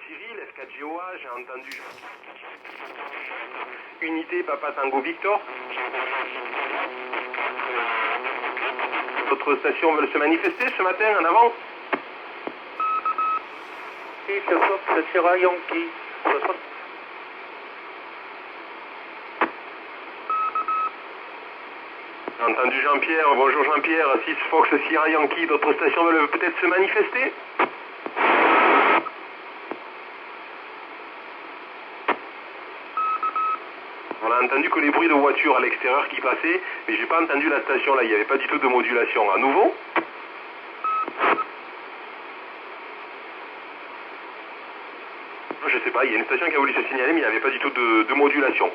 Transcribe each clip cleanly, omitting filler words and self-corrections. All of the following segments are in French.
Cyril, FKGOA, j'ai entendu. Unité Papa Tango Victor. D'autres stations veulent se manifester ce matin, en avant. Si, c'est Fox Sierra Yankee. 60. J'ai entendu Jean-Pierre, bonjour Jean-Pierre, 6 Fox Sierra Yankee, d'autres stations veulent peut-être se manifester. On a entendu que les bruits de voitures à l'extérieur qui passaient, mais j'ai pas entendu la station là, il n'y avait pas du tout de modulation. À nouveau. Je sais pas, il y a une station qui a voulu se signaler, mais il n'y avait pas du tout de modulation.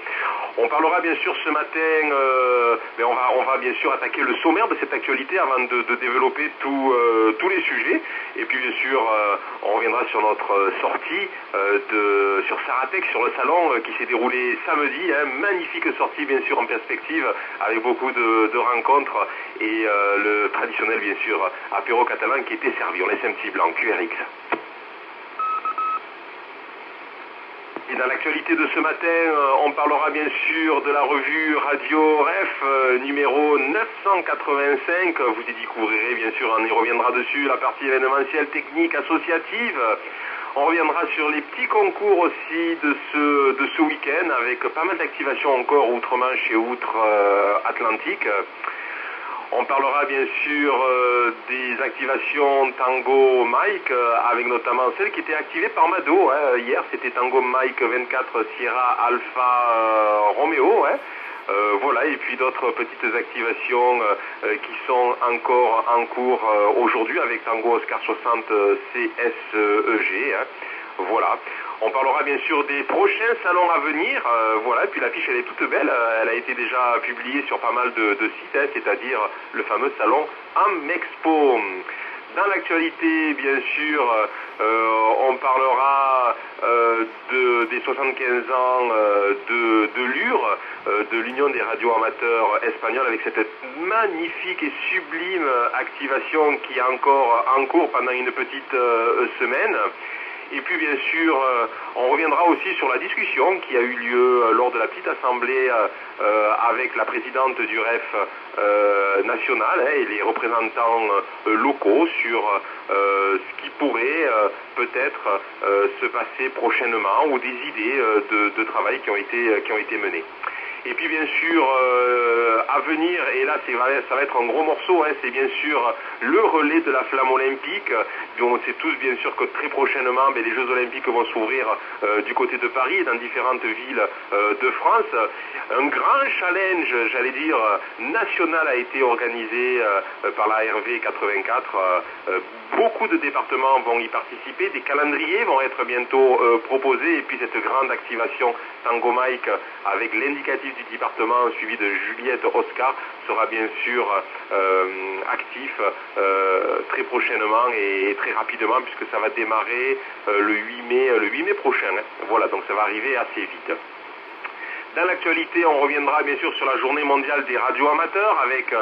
On parlera bien sûr ce matin, mais on va bien sûr attaquer le sommaire de cette actualité avant de développer tous les sujets. Et puis bien sûr, on reviendra sur notre sortie sur Saratec, sur le salon qui s'est déroulé samedi. Magnifique sortie bien sûr en perspective, avec beaucoup de rencontres et le traditionnel bien sûr apéro catalan qui était servi. On laisse un petit blanc, QRX. Et dans l'actualité de ce matin, on parlera bien sûr de la revue Radio REF numéro 985. Vous y découvrirez bien sûr, on y reviendra dessus, la partie événementielle, technique, associative. On reviendra sur les petits concours aussi de ce week-end avec pas mal d'activations encore outre-Manche et outre-Atlantique. On parlera bien sûr des activations Tango Mike, avec notamment celle qui était activée par Mado. Hier, c'était Tango Mike 24 Sierra Alpha Romeo. Voilà, et puis d'autres petites activations qui sont encore en cours aujourd'hui avec Tango Oscar 60 CSEG. Voilà. On parlera bien sûr des prochains salons à venir, voilà, et puis l'affiche elle est toute belle, elle a été déjà publiée sur pas mal de sites, c'est-à-dire le fameux salon Amexpo. Dans l'actualité, bien sûr, on parlera des 75 ans de l'UR, de l'Union des radios amateurs espagnols, avec cette magnifique et sublime activation qui est encore en cours pendant une petite semaine. Et puis bien sûr, on reviendra aussi sur la discussion qui a eu lieu lors de la petite assemblée avec la présidente du REF national et les représentants locaux sur ce qui pourrait peut-être se passer prochainement ou des idées de travail qui ont été menées. Et puis bien sûr, à venir, et là ça va être un gros morceau, c'est bien sûr le relais de la flamme olympique, dont on sait tous bien sûr que très prochainement les Jeux olympiques vont s'ouvrir du côté de Paris et dans différentes villes de France. Un grand challenge, j'allais dire, national a été organisé par la RV 84. Beaucoup de départements vont y participer, des calendriers vont être bientôt proposés, et puis cette grande activation Tango Mike avec l'indicatif du département suivi de Juliette Oscar sera bien sûr actif très prochainement et très rapidement, puisque ça va démarrer le 8 mai prochain. Voilà, donc ça va arriver assez vite. Dans l'actualité, on reviendra bien sûr sur la journée mondiale des radios amateurs avec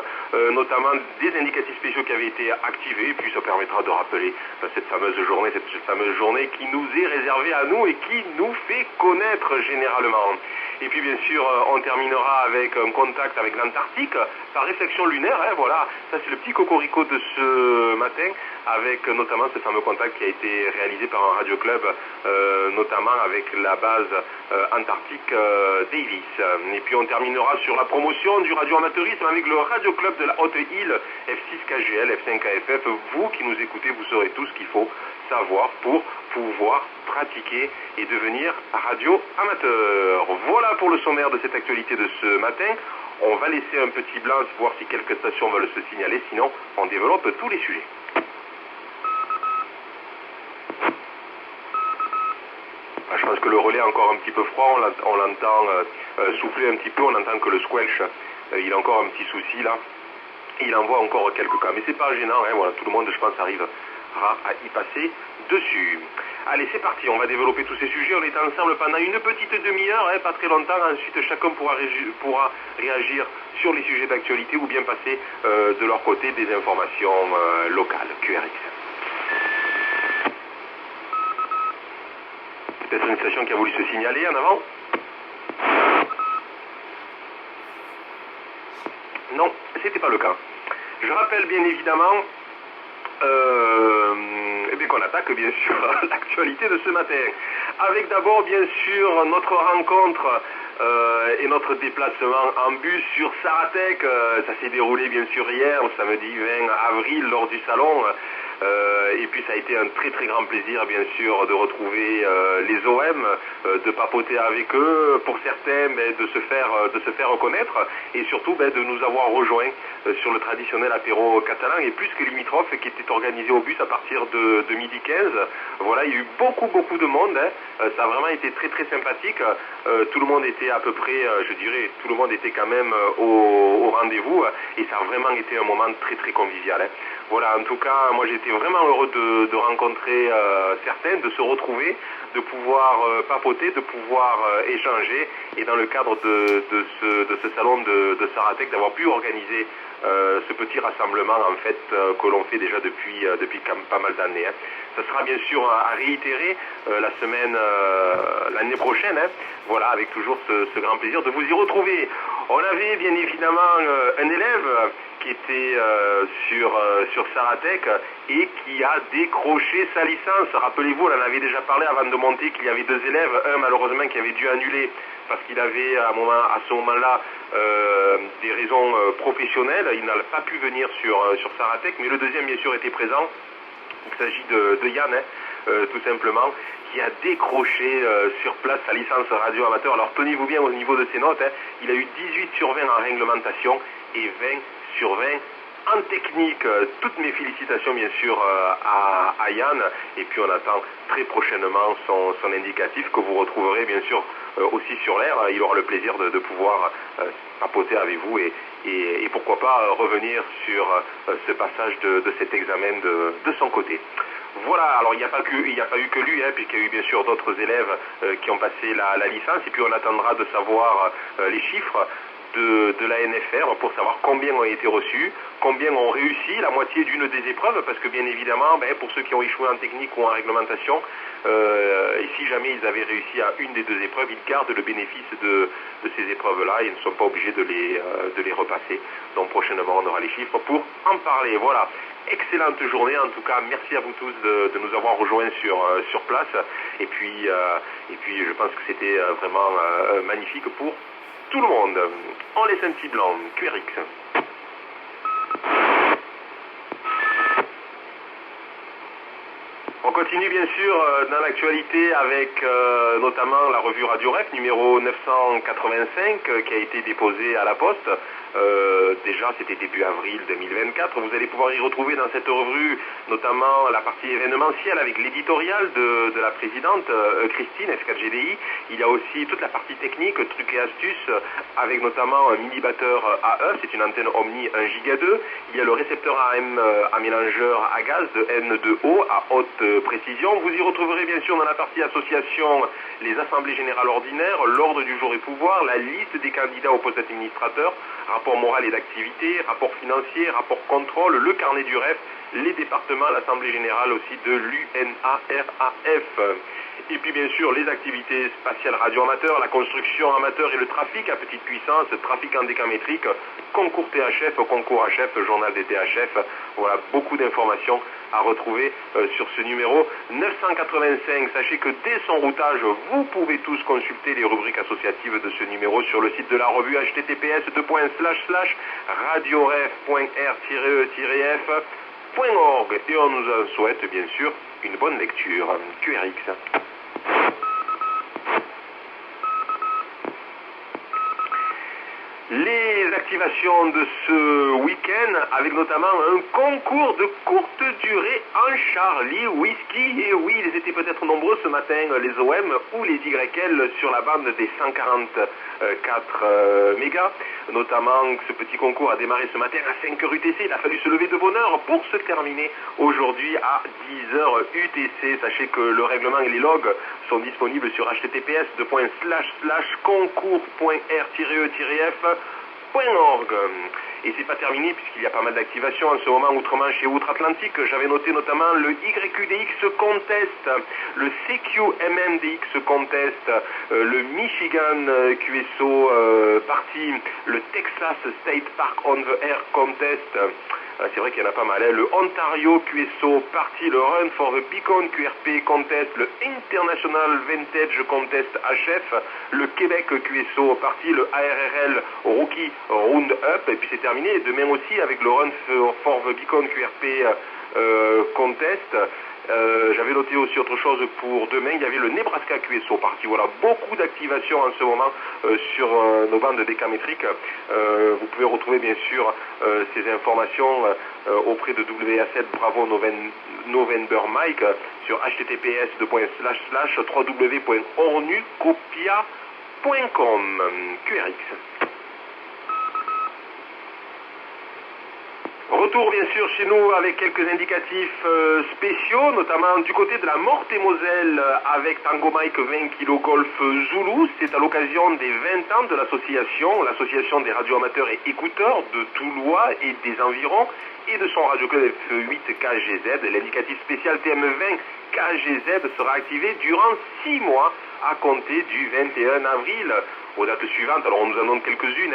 notamment des indicatifs spéciaux qui avaient été activés, et puis ça permettra de rappeler cette fameuse journée qui nous est réservée à nous et qui nous fait connaître généralement. Et puis bien sûr, on terminera avec un contact avec l'Antarctique par réflexion lunaire, voilà, ça c'est le petit cocorico de ce matin, avec notamment ce fameux contact qui a été réalisé par un radio-club, notamment avec la base antarctique Davis. Et puis on terminera sur la promotion du radio-amateurisme avec le radio-club de la Haute-Île, F6KGL, F5KFF. Vous qui nous écoutez, vous saurez tout ce qu'il faut savoir pour pouvoir pratiquer et devenir radio-amateur. Voilà pour le sommaire de cette actualité de ce matin. On va laisser un petit blanc, voir si quelques stations veulent se signaler, sinon on développe tous les sujets. Je pense que le relais est encore un petit peu froid, on l'entend souffler un petit peu, on entend que le squelch, il a encore un petit souci là, il envoie encore quelques cas, mais c'est pas gênant, voilà, tout le monde je pense arrivera à y passer dessus. Allez, c'est parti, on va développer tous ces sujets, on est ensemble pendant une petite demi-heure, pas très longtemps, ensuite chacun pourra réagir sur les sujets d'actualité ou bien passer de leur côté des informations locales, QRX. Peut-être une station qui a voulu se signaler en avant. Non, c'était pas le cas. Je rappelle bien évidemment qu'on attaque bien sûr l'actualité de ce matin. Avec d'abord bien sûr notre rencontre et notre déplacement en bus sur Saratec. Ça s'est déroulé bien sûr hier, samedi 20 avril, lors du salon. Et puis ça a été un très très grand plaisir bien sûr de retrouver les OM, de papoter avec eux, pour certains de se faire reconnaître et surtout de nous avoir rejoints sur le traditionnel apéro catalan et plus que limitrophe qui était organisé au bus à partir de midi 15. Voilà, il y a eu beaucoup de monde, ça a vraiment été très très sympathique, tout le monde était à peu près, je dirais, tout le monde était quand même au rendez-vous et ça a vraiment été un moment très très convivial. Voilà, en tout cas, moi j'étais vraiment heureux de rencontrer certains, de se retrouver, de pouvoir papoter, de pouvoir échanger et dans le cadre de ce salon de Saratec, d'avoir pu organiser ce petit rassemblement en fait que l'on fait déjà depuis pas mal d'années. Ça sera bien sûr à réitérer la semaine, l'année prochaine, voilà, avec toujours ce grand plaisir de vous y retrouver. On avait bien évidemment un élève qui était sur Saratec et qui a décroché sa licence. Rappelez-vous, on en avait déjà parlé avant de monter qu'il y avait 2 élèves, un malheureusement qui avait dû annuler parce qu'il avait à ce moment-là des raisons professionnelles, il n'a pas pu venir sur Saratec, mais le deuxième bien sûr était présent. Il s'agit de Yann, tout simplement, qui a décroché sur place sa licence radio amateur. Alors tenez-vous bien au niveau de ses notes, il a eu 18 sur 20 en réglementation et 20 sur 20 en technique. Toutes mes félicitations bien sûr à Yann, et puis on attend très prochainement son indicatif que vous retrouverez bien sûr aussi sur l'air. Il aura le plaisir de pouvoir papoter avec vous et pourquoi pas revenir sur ce passage de cet examen de son côté. Voilà, alors il n'y a pas eu que lui, puisqu'il y a eu bien sûr d'autres élèves qui ont passé la licence, et puis on attendra de savoir les chiffres de la NFR pour savoir combien ont été reçus, combien ont réussi la moitié d'une des épreuves, parce que bien évidemment, pour ceux qui ont échoué en technique ou en réglementation, et si jamais ils avaient réussi à une des 2 épreuves, ils gardent le bénéfice de ces épreuves-là et ne sont pas obligés de les repasser. Donc prochainement, on aura les chiffres pour en parler. Voilà. Excellente journée, en tout cas, merci à vous tous de nous avoir rejoints sur place. Et puis je pense que c'était vraiment magnifique pour tout le monde. On laisse un petit blanc, QRX. On continue bien sûr dans l'actualité avec notamment la revue Radio Ref numéro 985 qui a été déposée à la Poste. Déjà c'était début avril 2024. Vous allez pouvoir y retrouver dans cette revue notamment la partie événementielle avec l'éditorial de la présidente Christine F4GDI. Il y a aussi toute la partie technique, trucs et astuces, avec notamment un mini batteur AE, c'est une antenne Omni 1 Giga 2. Il y a le récepteur AM à mélangeur à gaz de N2O à haute précision. Vous y retrouverez bien sûr dans la partie association les assemblées générales ordinaires, l'ordre du jour et pouvoir, la liste des candidats au poste d'administrateur, rapport moral et d'activité, rapport financier, rapport contrôle, le carnet du REF, les départements, l'assemblée générale aussi de l'UNARAF. Et puis bien sûr les activités spatiales radio amateur, la construction amateur et le trafic à petite puissance, trafic en décamétrique, concours THF, concours HF, journal des THF. Voilà, beaucoup d'informations à retrouver sur ce numéro 985. Sachez que dès son routage, vous pouvez tous consulter les rubriques associatives de ce numéro sur le site de la revue https://radioref.r-e-f.org. Et on nous en souhaite bien sûr une bonne lecture. QRX. Les activations de ce week-end avec notamment un concours de courte durée en Charlie Whisky. Et oui, ils étaient peut-être nombreux ce matin, les OM ou les YL sur la bande des 144 mégas. Notamment, ce petit concours a démarré ce matin à 5h UTC. Il a fallu se lever de bonne heure pour se terminer aujourd'hui à 10h UTC. Sachez que le règlement et les logs sont disponibles sur https://concours.r-e-f QRX.org. Et c'est pas terminé puisqu'il y a pas mal d'activations en ce moment outre-Manche et outre-Atlantique. J'avais noté notamment le YQDX Contest, le CQMMDX Contest, le Michigan QSO Party, le Texas State Park on the Air Contest. C'est vrai qu'il y en a pas mal, hein. Le Ontario QSO Party, le Run for the Beacon QRP Contest, le International Vintage Contest HF, le Québec QSO Party, le ARRL Rookie Roundup, et puis c'est terminé demain aussi avec le Run for the Beacon QRP Contest. J'avais noté aussi autre chose pour demain, il y avait le Nebraska QSO Party. Voilà, beaucoup d'activations en ce moment sur nos bandes décamétriques. Vous pouvez retrouver bien sûr ces informations auprès de WA7 Bravo November Mike sur https://www.ornucopia.com QRX. Retour bien sûr chez nous avec quelques indicatifs spéciaux, notamment du côté de la Meurthe-et-Moselle avec Tango Mike 20 kg Golf Zulu. C'est à l'occasion des 20 ans de l'association des radioamateurs et écouteurs de Toulois et des environs et de son radioclub F8 KGZ. L'indicatif spécial TM20 KGZ sera activé durant 6 mois à compter du 21 avril. Aux dates suivantes, alors on nous en donne quelques-unes,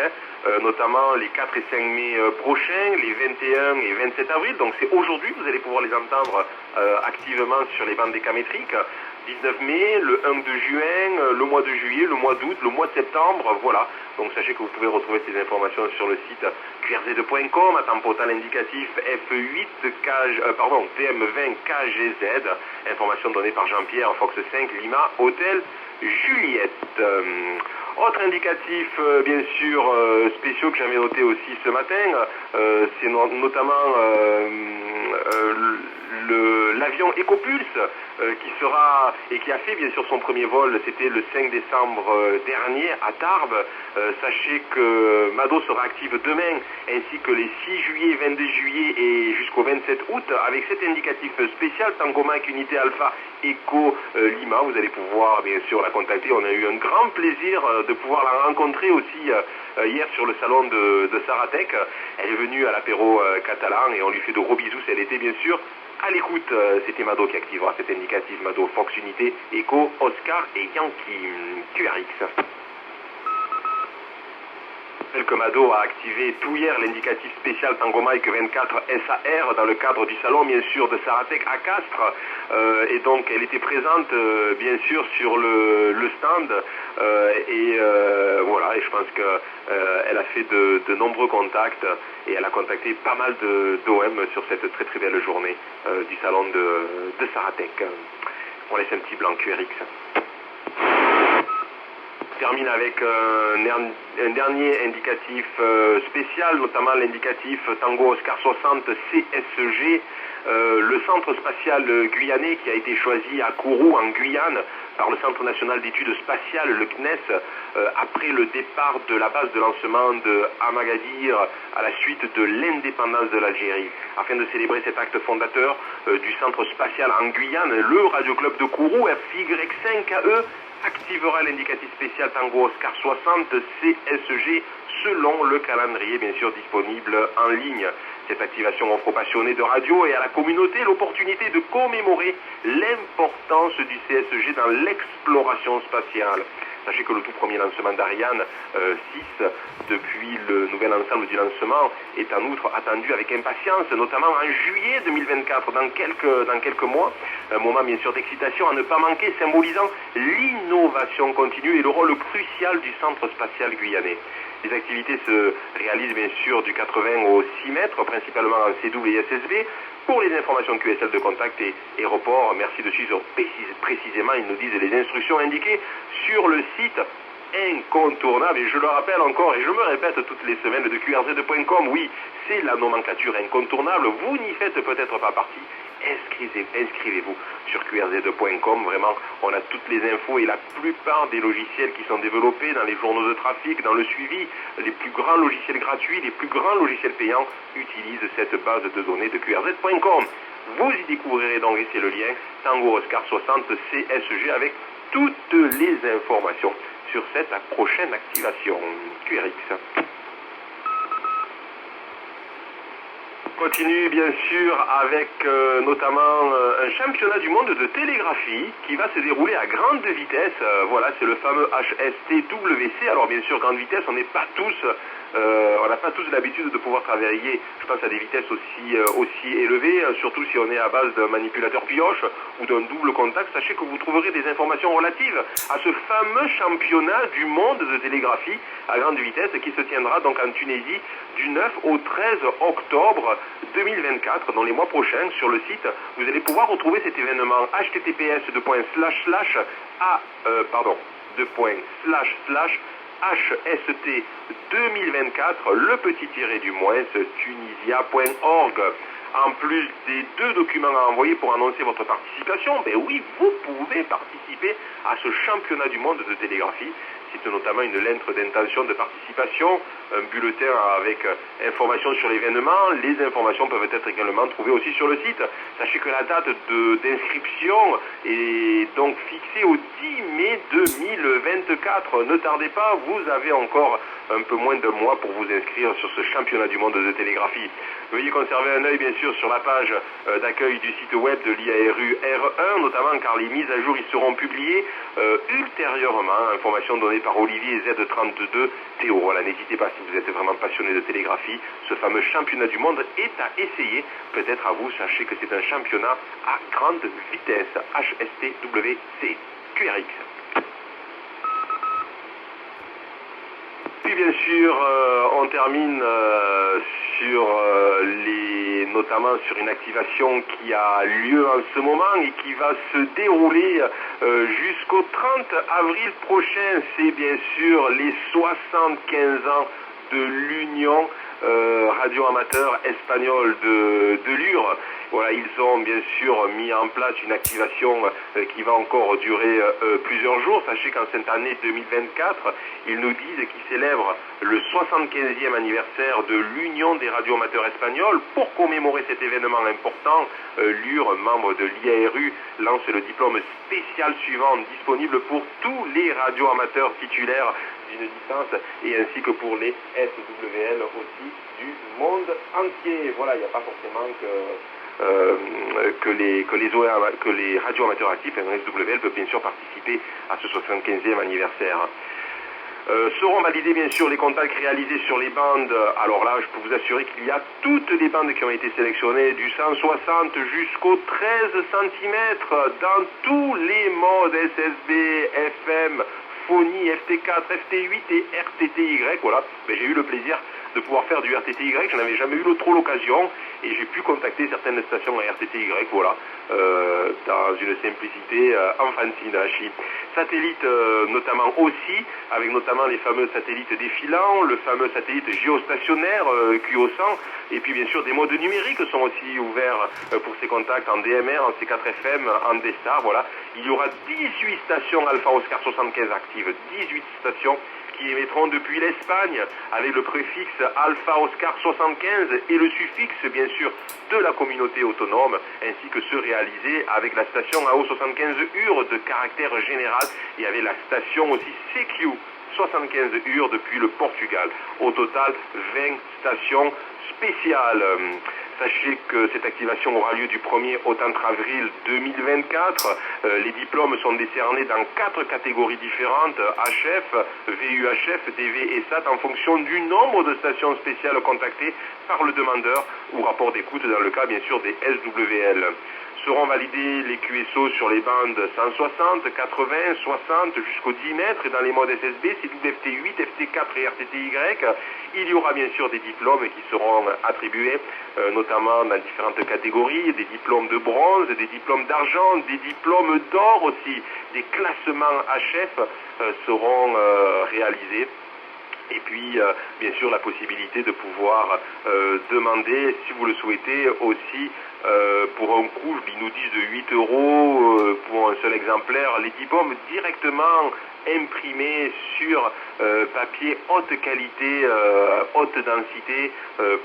notamment les 4 et 5 mai prochains, les 21 et 27 avril, donc c'est aujourd'hui que vous allez pouvoir les entendre activement sur les bandes décamétriques. 19 mai, le 1 de juin, le mois de juillet, le mois d'août, le mois de septembre, voilà. Donc sachez que vous pouvez retrouver ces informations sur le site qrz.com à temps potal indicatif F8 TM20 KGZ, information donnée par Jean-Pierre Fox 5 Lima Hôtel Juliette. Autre indicatif, bien sûr, spéciaux que j'avais noté aussi ce matin, c'est notamment l'avion Ecopulse qui sera et qui a fait bien sûr son premier vol, c'était le 5 décembre dernier à Tarbes. Sachez que Mado sera active demain ainsi que les 6 juillet, 22 juillet et jusqu'au 27 août avec cet indicatif spécial Tango Mike Unité Alpha Echo Lima. Vous allez pouvoir bien sûr la contacter. On a eu un grand plaisir de pouvoir la rencontrer aussi hier sur le salon de Saratec. Elle est venue à l'apéro catalan et on lui fait de gros bisous. Elle était bien sûr à l'écoute. C'était Mado qui activera cet indicatif Mado Fox Unité Echo Oscar et Yankee QRX. Que Mado a activé tout hier l'indicatif spécial Tango Mike 24 SAR dans le cadre du salon bien sûr de Saratec à Castres et donc elle était présente bien sûr sur le stand voilà, et je pense qu'elle a fait de nombreux contacts et elle a contacté pas mal d'OM sur cette très très belle journée du salon de Saratec. On laisse un petit blanc QRX. Termine avec un dernier indicatif spécial, notamment l'indicatif Tango Oscar 60 CSG, le centre spatial guyanais qui a été choisi à Kourou en Guyane par le Centre national d'études spatiales, le CNES, après le départ de la base de lancement de Amagadhir à la suite de l'indépendance de l'Algérie. Afin de célébrer cet acte fondateur du centre spatial en Guyane, le radioclub de Kourou, FY5AE, activera l'indicatif spécial Tango Oscar 60 CSG selon le calendrier bien sûr disponible en ligne. Cette activation offre aux passionnés de radio et à la communauté l'opportunité de commémorer l'importance du CSG dans l'exploration spatiale. Sachez que le tout premier lancement d'Ariane 6, depuis le nouvel ensemble du lancement, est en outre attendu avec impatience, notamment en juillet 2024, dans quelques mois. Un moment bien sûr d'excitation à ne pas manquer, symbolisant l'innovation continue et le rôle crucial du centre spatial guyanais. Les activités se réalisent bien sûr du 80 au 6 mètres, principalement en CW et SSB. Pour les informations QSL de contact et aéroport, merci de suivre précisément, ils nous disent les instructions indiquées sur le site incontournable, et je le rappelle encore et je me répète toutes les semaines, de QRZ.com. Oui, c'est la nomenclature incontournable, vous n'y faites peut-être pas partie. Inscrivez-vous sur QRZ.com, vraiment on a toutes les infos et la plupart des logiciels qui sont développés dans les journaux de trafic, dans le suivi, les plus grands logiciels gratuits, les plus grands logiciels payants utilisent cette base de données de QRZ.com. Vous y découvrirez donc, et c'est le lien, Tango Oscar 60 CSG avec toutes les informations sur cette prochaine activation QRX. continue bien sûr avec notamment un championnat du monde de télégraphie qui va se dérouler à grande vitesse. Voilà, c'est le fameux HSTWC. Alors bien sûr, grande vitesse, on n'est pas tous, on n'a pas tous l'habitude de pouvoir travailler, je pense, à des vitesses aussi élevées, surtout si on est à base d'un manipulateur pioche ou d'un double contact. Sachez que vous trouverez des informations relatives à ce fameux championnat du monde de télégraphie à grande vitesse qui se tiendra donc en Tunisie du 9 au 13 octobre 2024, dans les mois prochains. Sur le site, vous allez pouvoir retrouver cet événement HST 2024, le petit tiré du moins, tunisia.org. En plus des 2 documents à envoyer pour annoncer votre participation, ben oui, vous pouvez participer à ce championnat du monde de télégraphie. C'est notamment une lettre d'intention de participation, un bulletin avec informations sur l'événement. Les informations peuvent être également trouvées aussi sur le site. Sachez que la date d'inscription est donc fixée au 10 mai 2024. Ne tardez pas, vous avez encore un peu moins d'un mois pour vous inscrire sur ce championnat du monde de télégraphie. Veuillez conserver un œil bien sûr sur la page d'accueil du site web de l'IARU R1, notamment car les mises à jour y seront publiées ultérieurement. Information donnée par Olivier Z32 Théo. Voilà, n'hésitez pas si vous êtes vraiment passionné de télégraphie. Ce fameux championnat du monde est à essayer. Peut-être à vous, sachez que c'est un championnat à grande vitesse. HSTWC QRX. Puis bien sûr, on termine notamment sur une activation qui a lieu en ce moment et qui va se dérouler jusqu'au 30 avril prochain. C'est bien sûr les 75 ans de l'Union radio-amateur espagnole de Lure. Voilà, ils ont bien sûr mis en place une activation qui va encore durer plusieurs jours. Sachez qu'en cette année 2024, ils nous disent qu'ils célèbrent le 75e anniversaire de l'Union des radioamateurs espagnols. Pour commémorer cet événement important, Lure, membre de l'IARU, lance le diplôme spécial suivant, disponible pour tous les radioamateurs titulaires d'une licence et ainsi que pour les SWL aussi du monde entier. Voilà, il n'y a pas forcément que les radioamateurs actifs, SWL peuvent bien sûr participer à ce 75e anniversaire. Seront validés bien sûr les contacts réalisés sur les bandes. Alors là, je peux vous assurer qu'il y a toutes les bandes qui ont été sélectionnées, du 160 jusqu'au 13 cm, dans tous les modes SSB, FM, Phonie, FT4, FT8 et RTTY. Voilà, mais j'ai eu le plaisir de pouvoir faire du RTTY, je n'avais jamais eu trop l'occasion et j'ai pu contacter certaines stations à RTTY, voilà, dans une simplicité enfantine. Satellite notamment aussi, avec notamment les fameux satellites défilants, le fameux satellite géostationnaire QO100, et puis bien sûr des modes numériques sont aussi ouverts pour ces contacts en DMR, en C4FM, en D-Star, voilà. Il y aura 18 stations Alpha Oscar 75 actives, 18 stations qui émettront depuis l'Espagne avec le préfixe Alpha Oscar 75 et le suffixe bien sûr de la communauté autonome, ainsi que ceux réalisés avec la station AO75 UR de caractère général et avec la station aussi CQ 75 UR depuis le Portugal. Au total 20 stations spéciales. Sachez que cette activation aura lieu du 1er au 30 avril 2024. Les diplômes sont décernés dans 4 catégories différentes, HF, VUHF, DV et SAT, en fonction du nombre de stations spéciales contactées par le demandeur ou rapport d'écoute dans le cas bien sûr des SWL. Seront validés les QSO sur les bandes 160, 80, 60 jusqu'au 10 mètres et dans les modes SSB, CWFT8, FT4 et RTTY. Il y aura bien sûr des diplômes qui seront attribués, notamment dans différentes catégories, des diplômes de bronze, des diplômes d'argent, des diplômes d'or aussi. Des classements HF seront réalisés. Et puis, bien sûr, la possibilité de pouvoir demander, si vous le souhaitez, aussi pour un coût, ils nous disent de 8 € pour un seul exemplaire, les diplômes directement imprimés sur papier haute qualité, haute densité,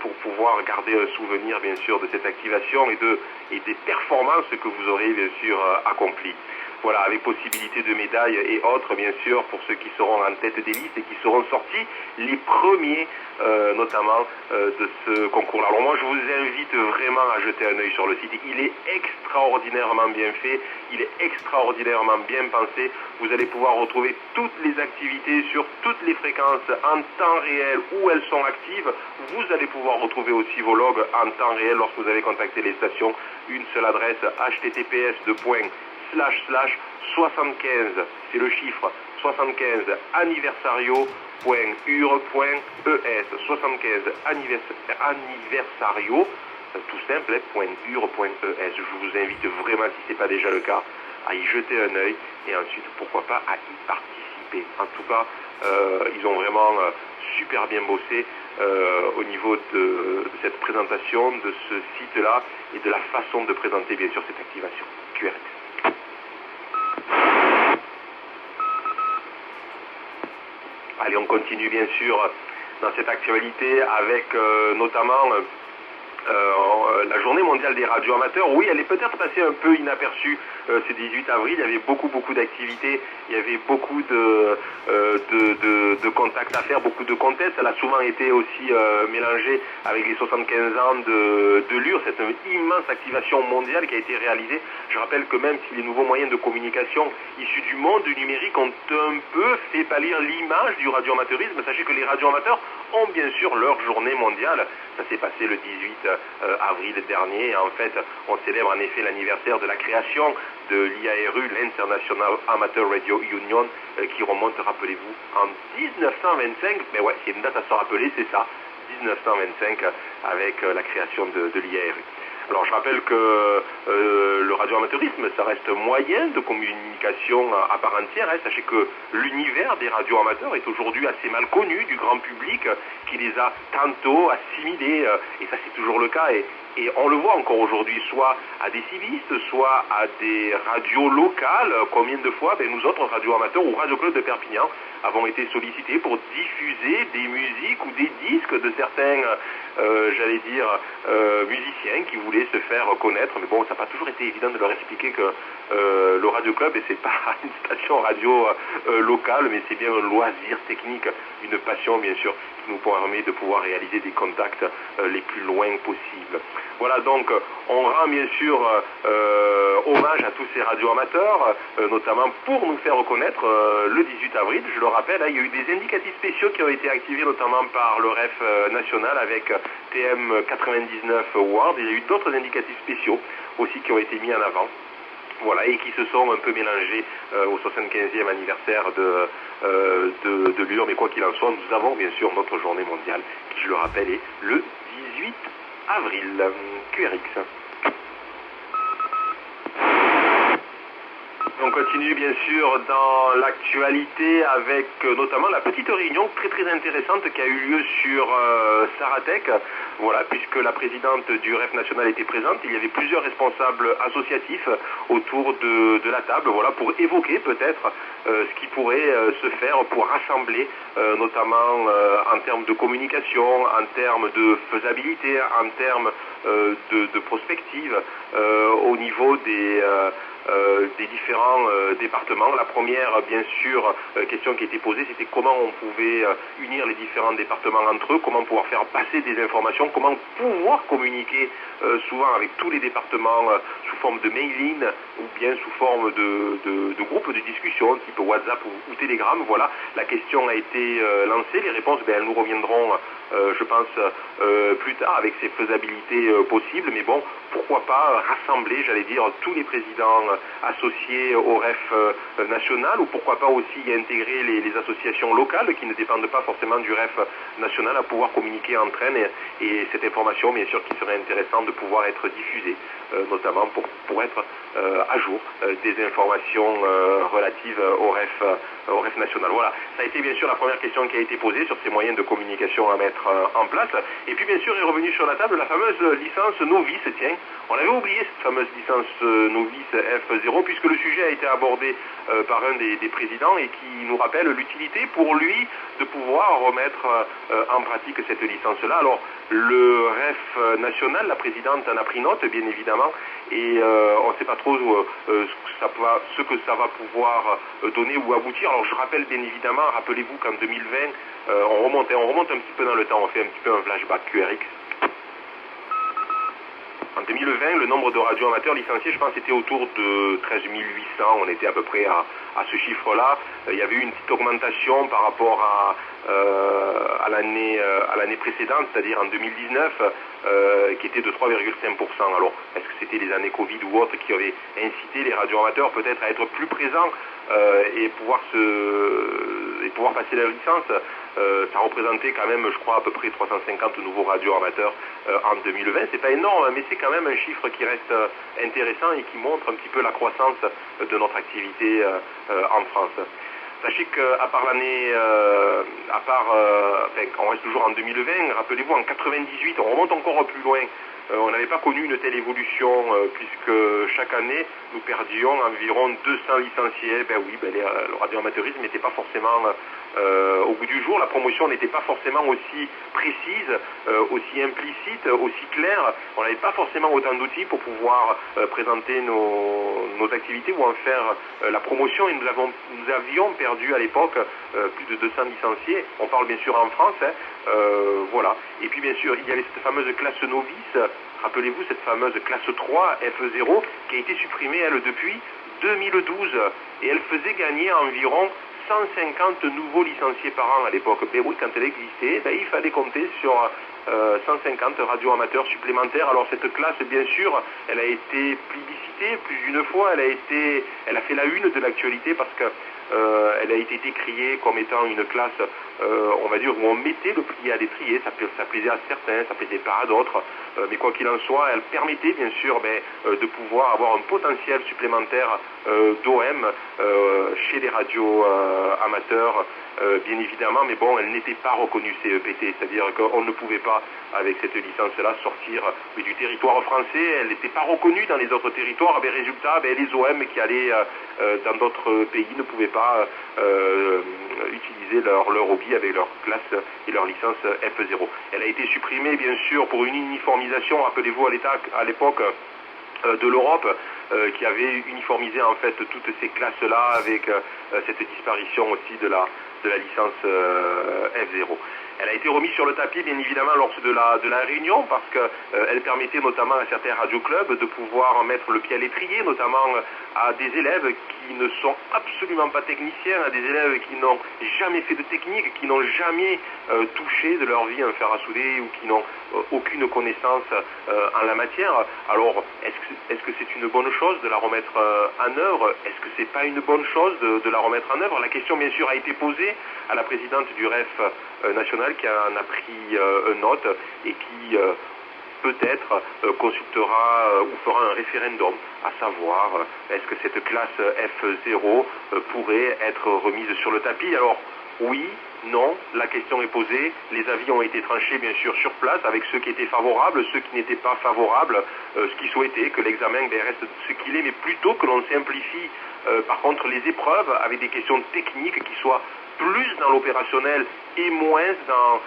pour pouvoir garder un souvenir, bien sûr, de cette activation et des performances que vous aurez, bien sûr, accomplies. voilà, avec possibilité de médailles et autres, bien sûr, pour ceux qui seront en tête des listes et qui seront sortis les premiers, notamment, de ce concours-là. Alors moi, je vous invite vraiment à jeter un œil sur le site. Il est extraordinairement bien fait, il est extraordinairement bien pensé. Vous allez pouvoir retrouver toutes les activités sur toutes les fréquences en temps réel où elles sont actives. Vous allez pouvoir retrouver aussi vos logs en temps réel lorsque vous avez contacté les stations. Une seule adresse, https://75, c'est le chiffre 75 anniversario.ur.es, 75 anniversario, tout simple, .ur.es. Je vous invite vraiment, si ce n'est pas déjà le cas, à y jeter un œil et ensuite, pourquoi pas, à y participer. En tout cas, ils ont vraiment super bien bossé au niveau de cette présentation, de ce site-là et de la façon de présenter, bien sûr, cette activation QRX. Allez, on continue bien sûr dans cette actualité avec notamment la journée mondiale des radioamateurs. Oui, elle est peut-être passée un peu inaperçue ce 18 avril. Il y avait beaucoup d'activités, il y avait beaucoup de contacts à faire, beaucoup de contests. Elle a souvent été aussi mélangée avec les 75 ans de l'UR, cette immense activation mondiale qui a été réalisée. Je rappelle que même si les nouveaux moyens de communication issus du monde du numérique ont un peu fait pâlir l'image du radioamateurisme, sachez que les radioamateurs ont bien sûr leur journée mondiale. Ça s'est passé le 18 avril dernier. En fait, on célèbre en effet l'anniversaire de la création de l'IARU, l'International Amateur Radio Union, qui remonte, rappelez-vous, en 1925. Mais ouais, c'est une date à se rappeler, c'est ça, 1925, avec la création de l'IARU. Alors je rappelle que le radioamateurisme, ça reste moyen de communication à part entière. Sachez que l'univers des radioamateurs est aujourd'hui assez mal connu du grand public, qui les a tantôt assimilés, et ça c'est toujours le cas, et on le voit encore aujourd'hui, soit à des civistes, soit à des radios locales. Combien de fois nous autres, radioamateurs ou Radio Club de Perpignan, avons été sollicités pour diffuser des musiques ou des disques de certains, j'allais dire, musiciens qui voulaient se faire connaître. Mais bon, ça n'a pas toujours été évident de leur expliquer que le Radio Club, et c'est pas une station radio locale, mais c'est bien un loisir technique, une passion bien sûr, qui nous permet de pouvoir réaliser des contacts les plus loin possibles. Voilà, donc on rend bien sûr hommage à tous ces radioamateurs, notamment pour nous faire reconnaître le 18 avril, je le rappelle, il y a eu des indicatifs spéciaux qui ont été activés notamment par le REF national avec TM 99 Award. Il y a eu d'autres indicatifs spéciaux aussi qui ont été mis en avant. Voilà, et qui se sont un peu mélangés au 75e anniversaire de l'UR. Mais quoi qu'il en soit, nous avons bien sûr notre journée mondiale, qui, je le rappelle, est le 18 avril. QRX. On continue bien sûr dans l'actualité avec notamment la petite réunion très intéressante qui a eu lieu sur Saratec. Voilà, puisque la présidente du REF national était présente, il y avait plusieurs responsables associatifs autour de la table, voilà, pour évoquer peut-être ce qui pourrait se faire pour rassembler, notamment en termes de communication, en termes de faisabilité, en termes de prospective, au niveau des différents départements. La première, bien sûr, question qui était posée, c'était comment on pouvait unir les différents départements entre eux, comment pouvoir faire passer des informations, comment pouvoir communiquer souvent avec tous les départements sous forme de mailing ou bien sous forme de groupes de discussion type WhatsApp ou Telegram. Voilà, la question a été lancée, les réponses, elles nous reviendront je pense plus tard avec ces faisabilités possibles, mais bon, pourquoi pas rassembler, j'allais dire, tous les présidents associés au REF national, ou pourquoi pas aussi y intégrer les associations locales qui ne dépendent pas forcément du REF national, à pouvoir communiquer entre elles, et cette information bien sûr qui serait intéressante de pouvoir être diffusée, notamment pour être à jour des informations relatives au REF national. Voilà, ça a été bien sûr la première question qui a été posée sur ces moyens de communication à mettre en place. Et puis bien sûr est revenue sur la table la fameuse licence novice. Tiens, on avait oublié cette fameuse licence novice F0, puisque le sujet a été abordé par un des présidents et qui nous rappelle l'utilité pour lui de pouvoir remettre en pratique cette licence-là. Alors, le REF national, la présidente en a pris note, bien évidemment, et on ne sait pas trop ce que ça va pouvoir donner ou aboutir. Alors, je rappelle bien évidemment, rappelez-vous qu'en 2020, on remonte un petit peu dans le temps, on fait un petit peu un flashback QRX. En 2020, le nombre de radios amateurs licenciés, je pense, était autour de 13 800. On était à peu près à ce chiffre-là. Il y avait eu une petite augmentation par rapport à l'année précédente, c'est-à-dire en 2019, qui était de 3,5%. Alors, est-ce que c'était les années Covid ou autres qui avaient incité les radios amateurs peut-être à être plus présents et pouvoir passer la licence? Ça représentait quand même, je crois, à peu près 350 nouveaux radios amateurs en 2020. C'est pas énorme, mais c'est quand même un chiffre qui reste intéressant et qui montre un petit peu la croissance de notre activité en France. Sachez qu'à part on reste toujours en 2020, rappelez-vous, en 98, on remonte encore plus loin. On n'avait pas connu une telle évolution puisque chaque année nous perdions environ 200 licenciés. Le radioamateurisme n'était pas forcément au bout du jour. La promotion n'était pas forcément aussi précise, aussi implicite, aussi claire. On n'avait pas forcément autant d'outils pour pouvoir présenter nos activités ou en faire la promotion. Et nous avions perdu à l'époque plus de 200 licenciés. On parle bien sûr en France. Voilà. Et puis bien sûr, il y avait cette fameuse classe novice. Rappelez-vous cette fameuse classe 3 F0 qui a été supprimée, elle, depuis 2012. Et elle faisait gagner environ 150 nouveaux licenciés par an à l'époque. Ben oui, quand elle existait, il fallait compter sur 150 radioamateurs supplémentaires. Alors cette classe, bien sûr, elle a été plébiscitée plus d'une fois. Elle a fait la une de l'actualité parce que elle a été décriée comme étant une classe, on va dire, où on mettait le plié à l'étrier. Ça plaisait à certains, ça plaisait pas à d'autres. Mais quoi qu'il en soit, elle permettait bien sûr de pouvoir avoir un potentiel supplémentaire d'OM chez les radios amateurs, bien évidemment. Mais bon, elle n'était pas reconnue CEPT, c'est-à-dire qu'on ne pouvait pas, avec cette licence-là, sortir du territoire français. Elle n'était pas reconnue dans les autres territoires. Résultat, les OM qui allaient dans d'autres pays ne pouvaient pas utiliser leur hobby avec leur classe et leur licence F0. Elle a été supprimée, bien sûr, pour une uniformisation, rappelez-vous, à l'époque de l'Europe, qui avait uniformisé en fait toutes ces classes-là avec cette disparition aussi de la licence F0. Elle a été remise sur le tapis, bien évidemment, lors de la réunion, parce qu'elle permettait notamment à certains radioclubs de pouvoir mettre le pied à l'étrier, notamment à des élèves qui ne sont absolument pas techniciens, à des élèves qui n'ont jamais fait de technique, qui n'ont jamais touché de leur vie un fer à souder ou qui n'ont aucune connaissance en la matière. Alors, est-ce que c'est une bonne chose de la remettre en œuvre? Est-ce que c'est pas une bonne chose de la remettre en œuvre? La question, bien sûr, a été posée à la présidente du REF national qui en a pris note et qui peut-être consultera ou fera un référendum à savoir est-ce que cette classe F0 pourrait être remise sur le tapis. Alors oui, non, la question est posée, les avis ont été tranchés bien sûr sur place avec ceux qui étaient favorables, ceux qui n'étaient pas favorables, ce qui souhaitaient que l'examen reste ce qu'il est, mais plutôt que l'on simplifie par contre les épreuves avec des questions techniques qui soient plus dans l'opérationnel et moins dans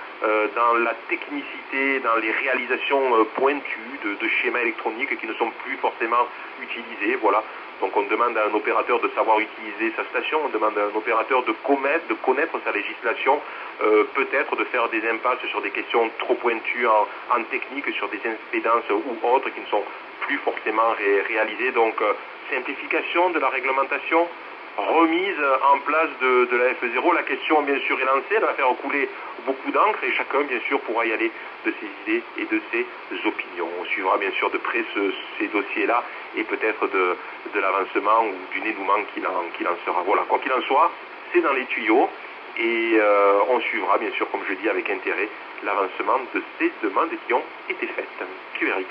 la technicité, dans les réalisations pointues de schémas électroniques qui ne sont plus forcément utilisés. Voilà. Donc on demande à un opérateur de savoir utiliser sa station, on demande à un opérateur de connaître sa législation, peut-être de faire des impasses sur des questions trop pointues en technique, sur des impédances ou autres qui ne sont plus forcément réalisées. Donc simplification de la réglementation, remise en place de la F0, la question bien sûr est lancée, elle va faire couler beaucoup d'encre et chacun bien sûr pourra y aller de ses idées et de ses opinions. On suivra bien sûr de près ces dossiers-là et peut-être de l'avancement ou du dénouement qu'il en sera. Voilà, quoi qu'il en soit, c'est dans les tuyaux et on suivra bien sûr, comme je dis, avec intérêt l'avancement de ces demandes qui ont été faites. QRX.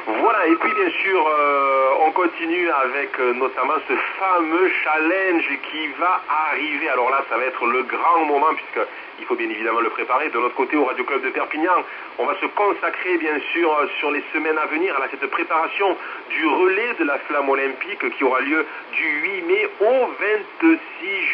Voilà, et puis bien sûr, on continue avec notamment ce fameux challenge qui va arriver. Alors là, ça va être le grand moment puisqu'il faut bien évidemment le préparer. De l'autre côté, au Radio Club de Perpignan, on va se consacrer bien sûr sur les semaines à venir à cette préparation du relais de la flamme olympique qui aura lieu du 8 mai au 26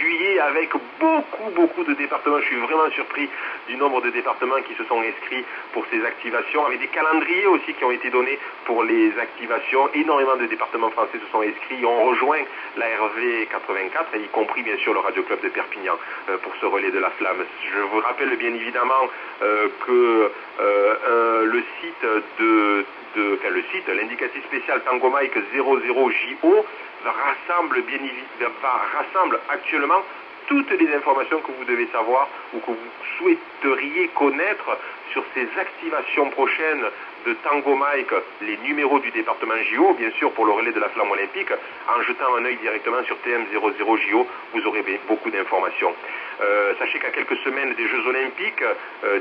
juillet avec beaucoup de départements. Je suis vraiment surpris du nombre de départements qui se sont inscrits pour ces activations, avec des calendriers aussi qui ont été donnés pour les activations. Énormément de départements français se sont inscrits et ont rejoint la RV 84, y compris bien sûr le Radio Club de Perpignan pour ce relais de la flamme. Je vous rappelle bien évidemment que le site, l'indicatif spécial Tango Mike 00JO rassemble actuellement toutes les informations que vous devez savoir ou que vous souhaiteriez connaître sur ces activations prochaines de Tango Mike, les numéros du département JO, bien sûr pour le relais de la flamme olympique. En jetant un œil directement sur TM00JO, vous aurez beaucoup d'informations. Sachez qu'à quelques semaines des Jeux Olympiques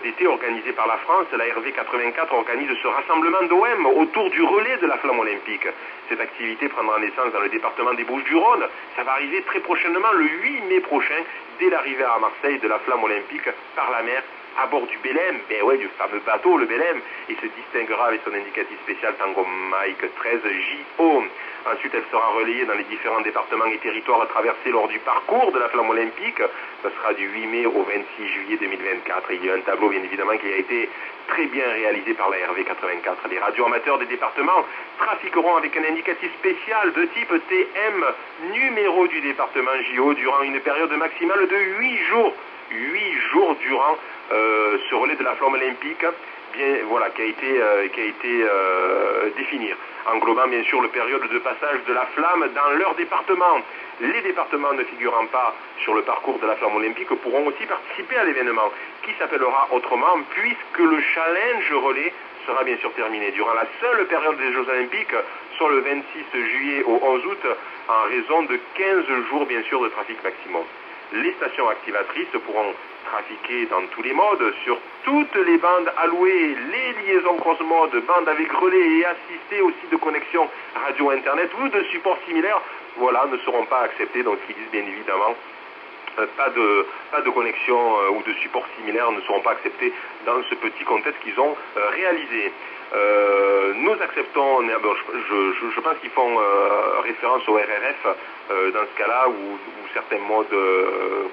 d'été organisés par la France, la RV 84 organise ce rassemblement d'OM autour du relais de la flamme olympique. Cette activité prendra naissance dans le département des Bouches-du-Rhône. Ça va arriver très prochainement, le 8 mai prochain, dès l'arrivée à Marseille de la flamme olympique par la mer à bord du Belém, du fameux bateau, le Belém, et se distinguera avec son indicatif spécial Tango Mike 13 JO. Ensuite, elle sera relayée dans les différents départements et territoires traversés lors du parcours de la flamme olympique. Ce sera du 8 mai au 26 juillet 2024. Et il y a un tableau, bien évidemment, qui a été très bien réalisé par la RV 84. Les radios amateurs des départements trafiqueront avec un indicatif spécial de type TM, numéro du département JO, durant une période maximale de 8 jours. 8 jours durant ce relais de la flamme olympique qui a été défini, englobant bien sûr le période de passage de la flamme dans leur département. Les départements ne figurant pas sur le parcours de la flamme olympique pourront aussi participer à l'événement, qui s'appellera autrement puisque le challenge relais sera bien sûr terminé durant la seule période des Jeux Olympiques, soit le 26 juillet au 11 août, en raison de 15 jours bien sûr de trafic maximum. Les stations activatrices pourront trafiquer dans tous les modes, sur toutes les bandes allouées, les liaisons cross-mode, bandes avec relais et assistées aussi de connexion radio-internet ou de supports similaires, ne seront pas acceptés. Donc ils disent bien évidemment pas de connexion ou de support similaire ne seront pas acceptés dans ce petit contexte qu'ils ont réalisé. Nous acceptons, je pense qu'ils font référence au RRF dans ce cas-là ou certains modes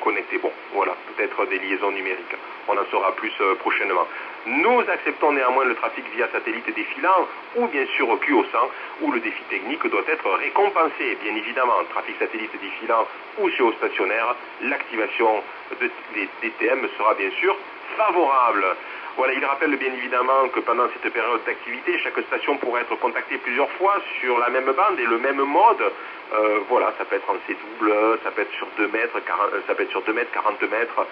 connectés. Peut-être des liaisons numériques. On en saura plus prochainement. Nous acceptons néanmoins le trafic via satellite défilant ou bien sûr au QO100 où le défi technique doit être récompensé. Bien évidemment, trafic satellite défilant ou géostationnaire, l'activation des DTM sera bien sûr favorable. Il rappelle bien évidemment que pendant cette période d'activité, chaque station pourra être contactée plusieurs fois sur la même bande et le même mode. Ça peut être en C-double, ça peut être sur 2 mètres, ça peut être sur 2 mètres, 40 mètres,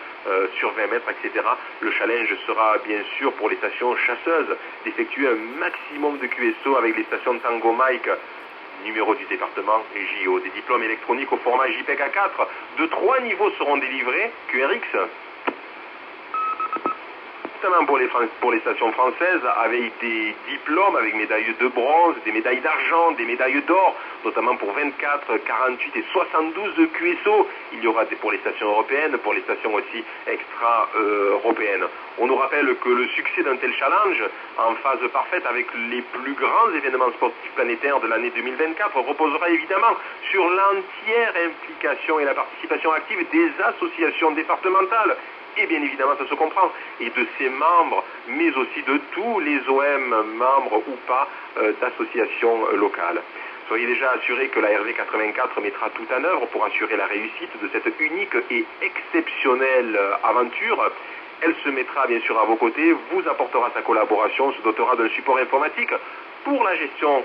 sur 20 mètres, etc. Le challenge sera bien sûr pour les stations chasseuses d'effectuer un maximum de QSO avec les stations Tango Mike, numéro du département et JO. Des diplômes électroniques au format JPEG A4 de 3 niveaux seront délivrés, QRX. Pour les stations françaises, avec des diplômes, avec médailles de bronze, des médailles d'argent, des médailles d'or, notamment pour 24, 48 et 72 QSO. Il y aura pour les stations européennes, pour les stations aussi extra-européennes. On nous rappelle que le succès d'un tel challenge, en phase parfaite avec les plus grands événements sportifs planétaires de l'année 2024, reposera évidemment sur l'entière implication et la participation active des associations départementales. Et bien évidemment, ça se comprend, et de ses membres, mais aussi de tous les OM, membres ou pas, d'associations locales. Soyez déjà assurés que la RV 84 mettra tout en œuvre pour assurer la réussite de cette unique et exceptionnelle aventure. Elle se mettra bien sûr à vos côtés, vous apportera sa collaboration, se dotera d'un support informatique pour la gestion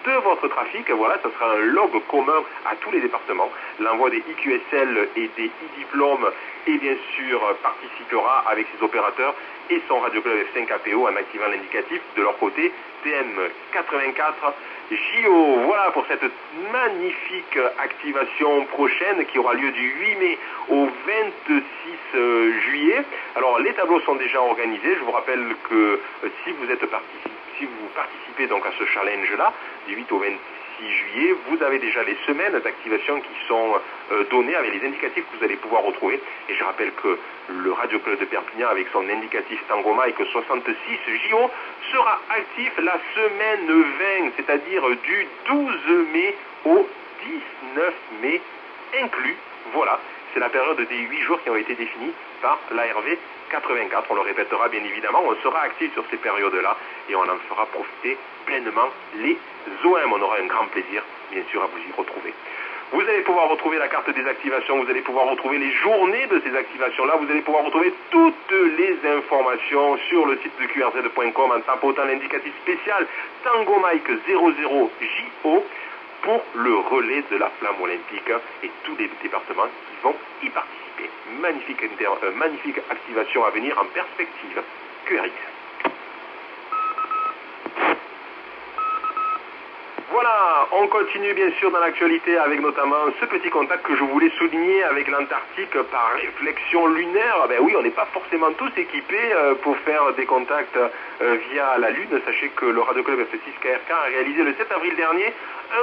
de votre trafic. Ce sera un log commun à tous les départements. L'envoi des IQSL et des e-diplômes et bien sûr participera avec ses opérateurs et son Radio Club F5 APO en activant l'indicatif de leur côté TM84 JO. Voilà pour cette magnifique activation prochaine qui aura lieu du 8 mai au 26 juillet. Alors les tableaux sont déjà organisés. Je vous rappelle que si vous participez donc à ce challenge-là, du 8 au 26 6 juillet, vous avez déjà les semaines d'activation qui sont données avec les indicatifs que vous allez pouvoir retrouver. Et je rappelle que le Radio Club de Perpignan, avec son indicatif Tango Mike 66 JO, sera actif la semaine 20, c'est-à-dire du 12 mai au 19 mai inclus. Voilà, c'est la période des 8 jours qui ont été définis par l'ARV 84. On le répétera bien évidemment, on sera actif sur ces périodes-là et on en fera profiter pleinement les OM. On aura un grand plaisir, bien sûr, à vous y retrouver. Vous allez pouvoir retrouver la carte des activations, vous allez pouvoir retrouver les journées de ces activations-là, vous allez pouvoir retrouver toutes les informations sur le site de QRZ.com en tapotant l'indicatif spécial Tango Mike 00JO pour le relais de la flamme olympique et tous les départements qui vont y participer. Magnifique activation à venir en perspective. QRX. Voilà, on continue bien sûr dans l'actualité avec notamment ce petit contact que je voulais souligner avec l'Antarctique par réflexion lunaire. Ben oui, on n'est pas forcément tous équipés pour faire des contacts via la Lune. Sachez que le Radio Club F6KRK a réalisé le 7 avril dernier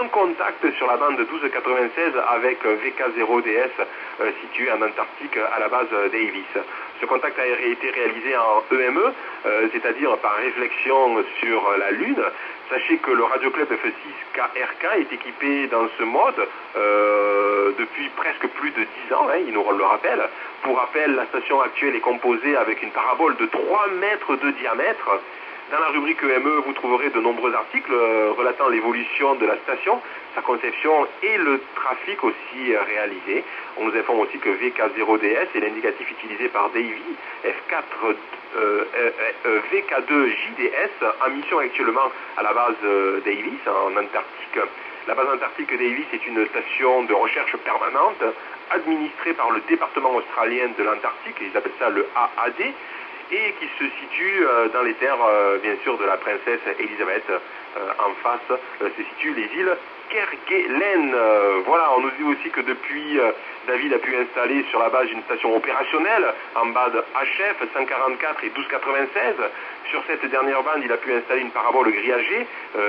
un contact sur la bande 1296 avec VK0DS situé en Antarctique à la base Davis. Ce contact a été réalisé en EME, c'est-à-dire par réflexion sur la Lune. Sachez que le Radio Club F6KRK est équipé dans ce mode depuis presque plus de 10 ans, il nous le rappelle. Pour rappel, la station actuelle est composée avec une parabole de 3 mètres de diamètre. Dans la rubrique EME, vous trouverez de nombreux articles relatant l'évolution de la station, sa conception et le trafic aussi réalisé. On nous informe aussi que VK0DS est l'indicatif utilisé par Davy, F4 VK2JDS, en mission actuellement à la base Davis en Antarctique. La base Antarctique Davis est une station de recherche permanente administrée par le département australien de l'Antarctique, ils appellent ça le AAD, et qui se situe dans les terres, bien sûr, de la princesse Elisabeth. En face se situent les îles Kerguelen. Voilà, on nous dit aussi que depuis, David a pu installer sur la base une station opérationnelle en bande HF 144 et 1296. Sur cette dernière bande, il a pu installer une parabole grillagée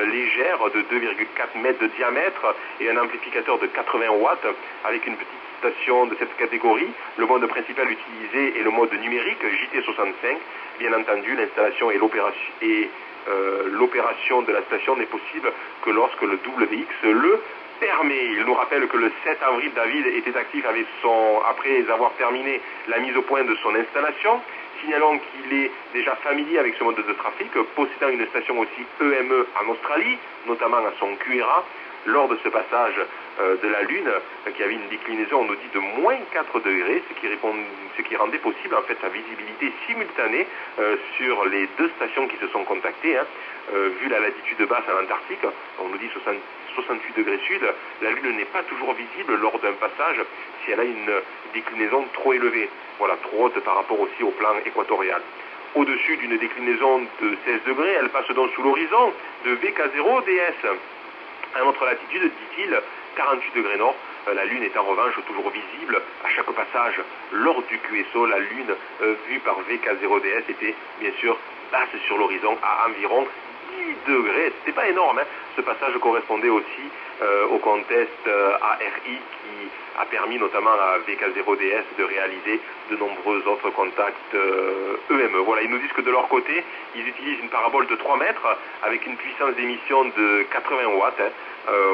légère de 2,4 mètres de diamètre et un amplificateur de 80 watts avec une petite station de cette catégorie. Le mode principal utilisé est le mode numérique JT65. Bien entendu, l'installation et l'opération de la station n'est possible que lorsque le WX le permet. Il nous rappelle que le 7 avril, David était actif après avoir terminé la mise au point de son installation. Signalons qu'il est déjà familier avec ce mode de trafic, possédant une station aussi EME en Australie, notamment à son QRA. Lors de ce passage de la Lune, qui avait une déclinaison, on nous dit, de moins 4 degrés, ce qui rendait possible en fait sa visibilité simultanée sur les deux stations qui se sont contactées. Vu la latitude basse à l'Antarctique, on nous dit 68 degrés sud, la Lune n'est pas toujours visible lors d'un passage si elle a une déclinaison trop élevée, voilà, trop haute par rapport aussi au plan équatorial. Au-dessus d'une déclinaison de 16 degrés, elle passe donc sous l'horizon de VK0DS. À notre latitude, dit-il, 48 degrés nord, la Lune est en revanche toujours visible à chaque passage. Lors du QSO, la Lune vue par VK0DS était bien sûr basse sur l'horizon à environ 10 degrés. C'était pas énorme, Ce passage correspondait aussi au contest ARI qui a permis notamment à VK0DS de réaliser de nombreux autres contacts EME. Voilà, ils nous disent que de leur côté, ils utilisent une parabole de 3 mètres avec une puissance d'émission de 80 watts.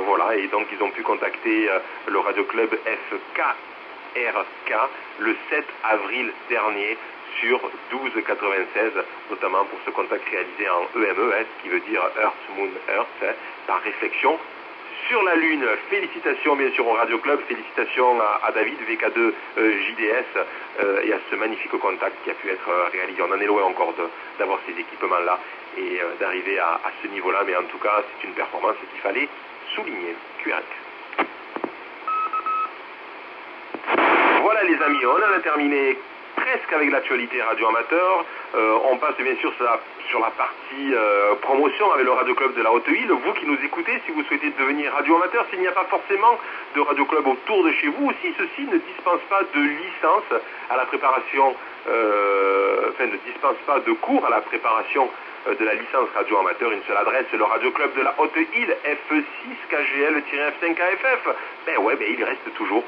Voilà, et donc ils ont pu contacter le Radio Club FKRK le 7 avril dernier sur 1296, notamment pour ce contact réalisé en EME, ce qui veut dire Earth, Moon, Earth, par réflexion sur la Lune. Félicitations bien sûr au Radio Club, félicitations à David, VK2 JDS, et à ce magnifique contact qui a pu être réalisé. On en est loin encore d'avoir ces équipements-là et d'arriver à ce niveau-là, mais en tout cas, c'est une performance qu'il fallait souligner. QRX. Voilà les amis, on en a terminé presque avec l'actualité radio-amateur. On passe bien sûr sur la partie promotion avec le Radio Club de la Haute-Île. Vous qui nous écoutez, si vous souhaitez devenir radio-amateur, s'il n'y a pas forcément de Radio Club autour de chez vous, aussi ceci ne dispense pas de licence à la préparation, ne dispense pas de cours à la préparation de la licence radio amateur, une seule adresse, le Radio Club de la Haute-Île, F6KGL-F5KFF. Il reste toujours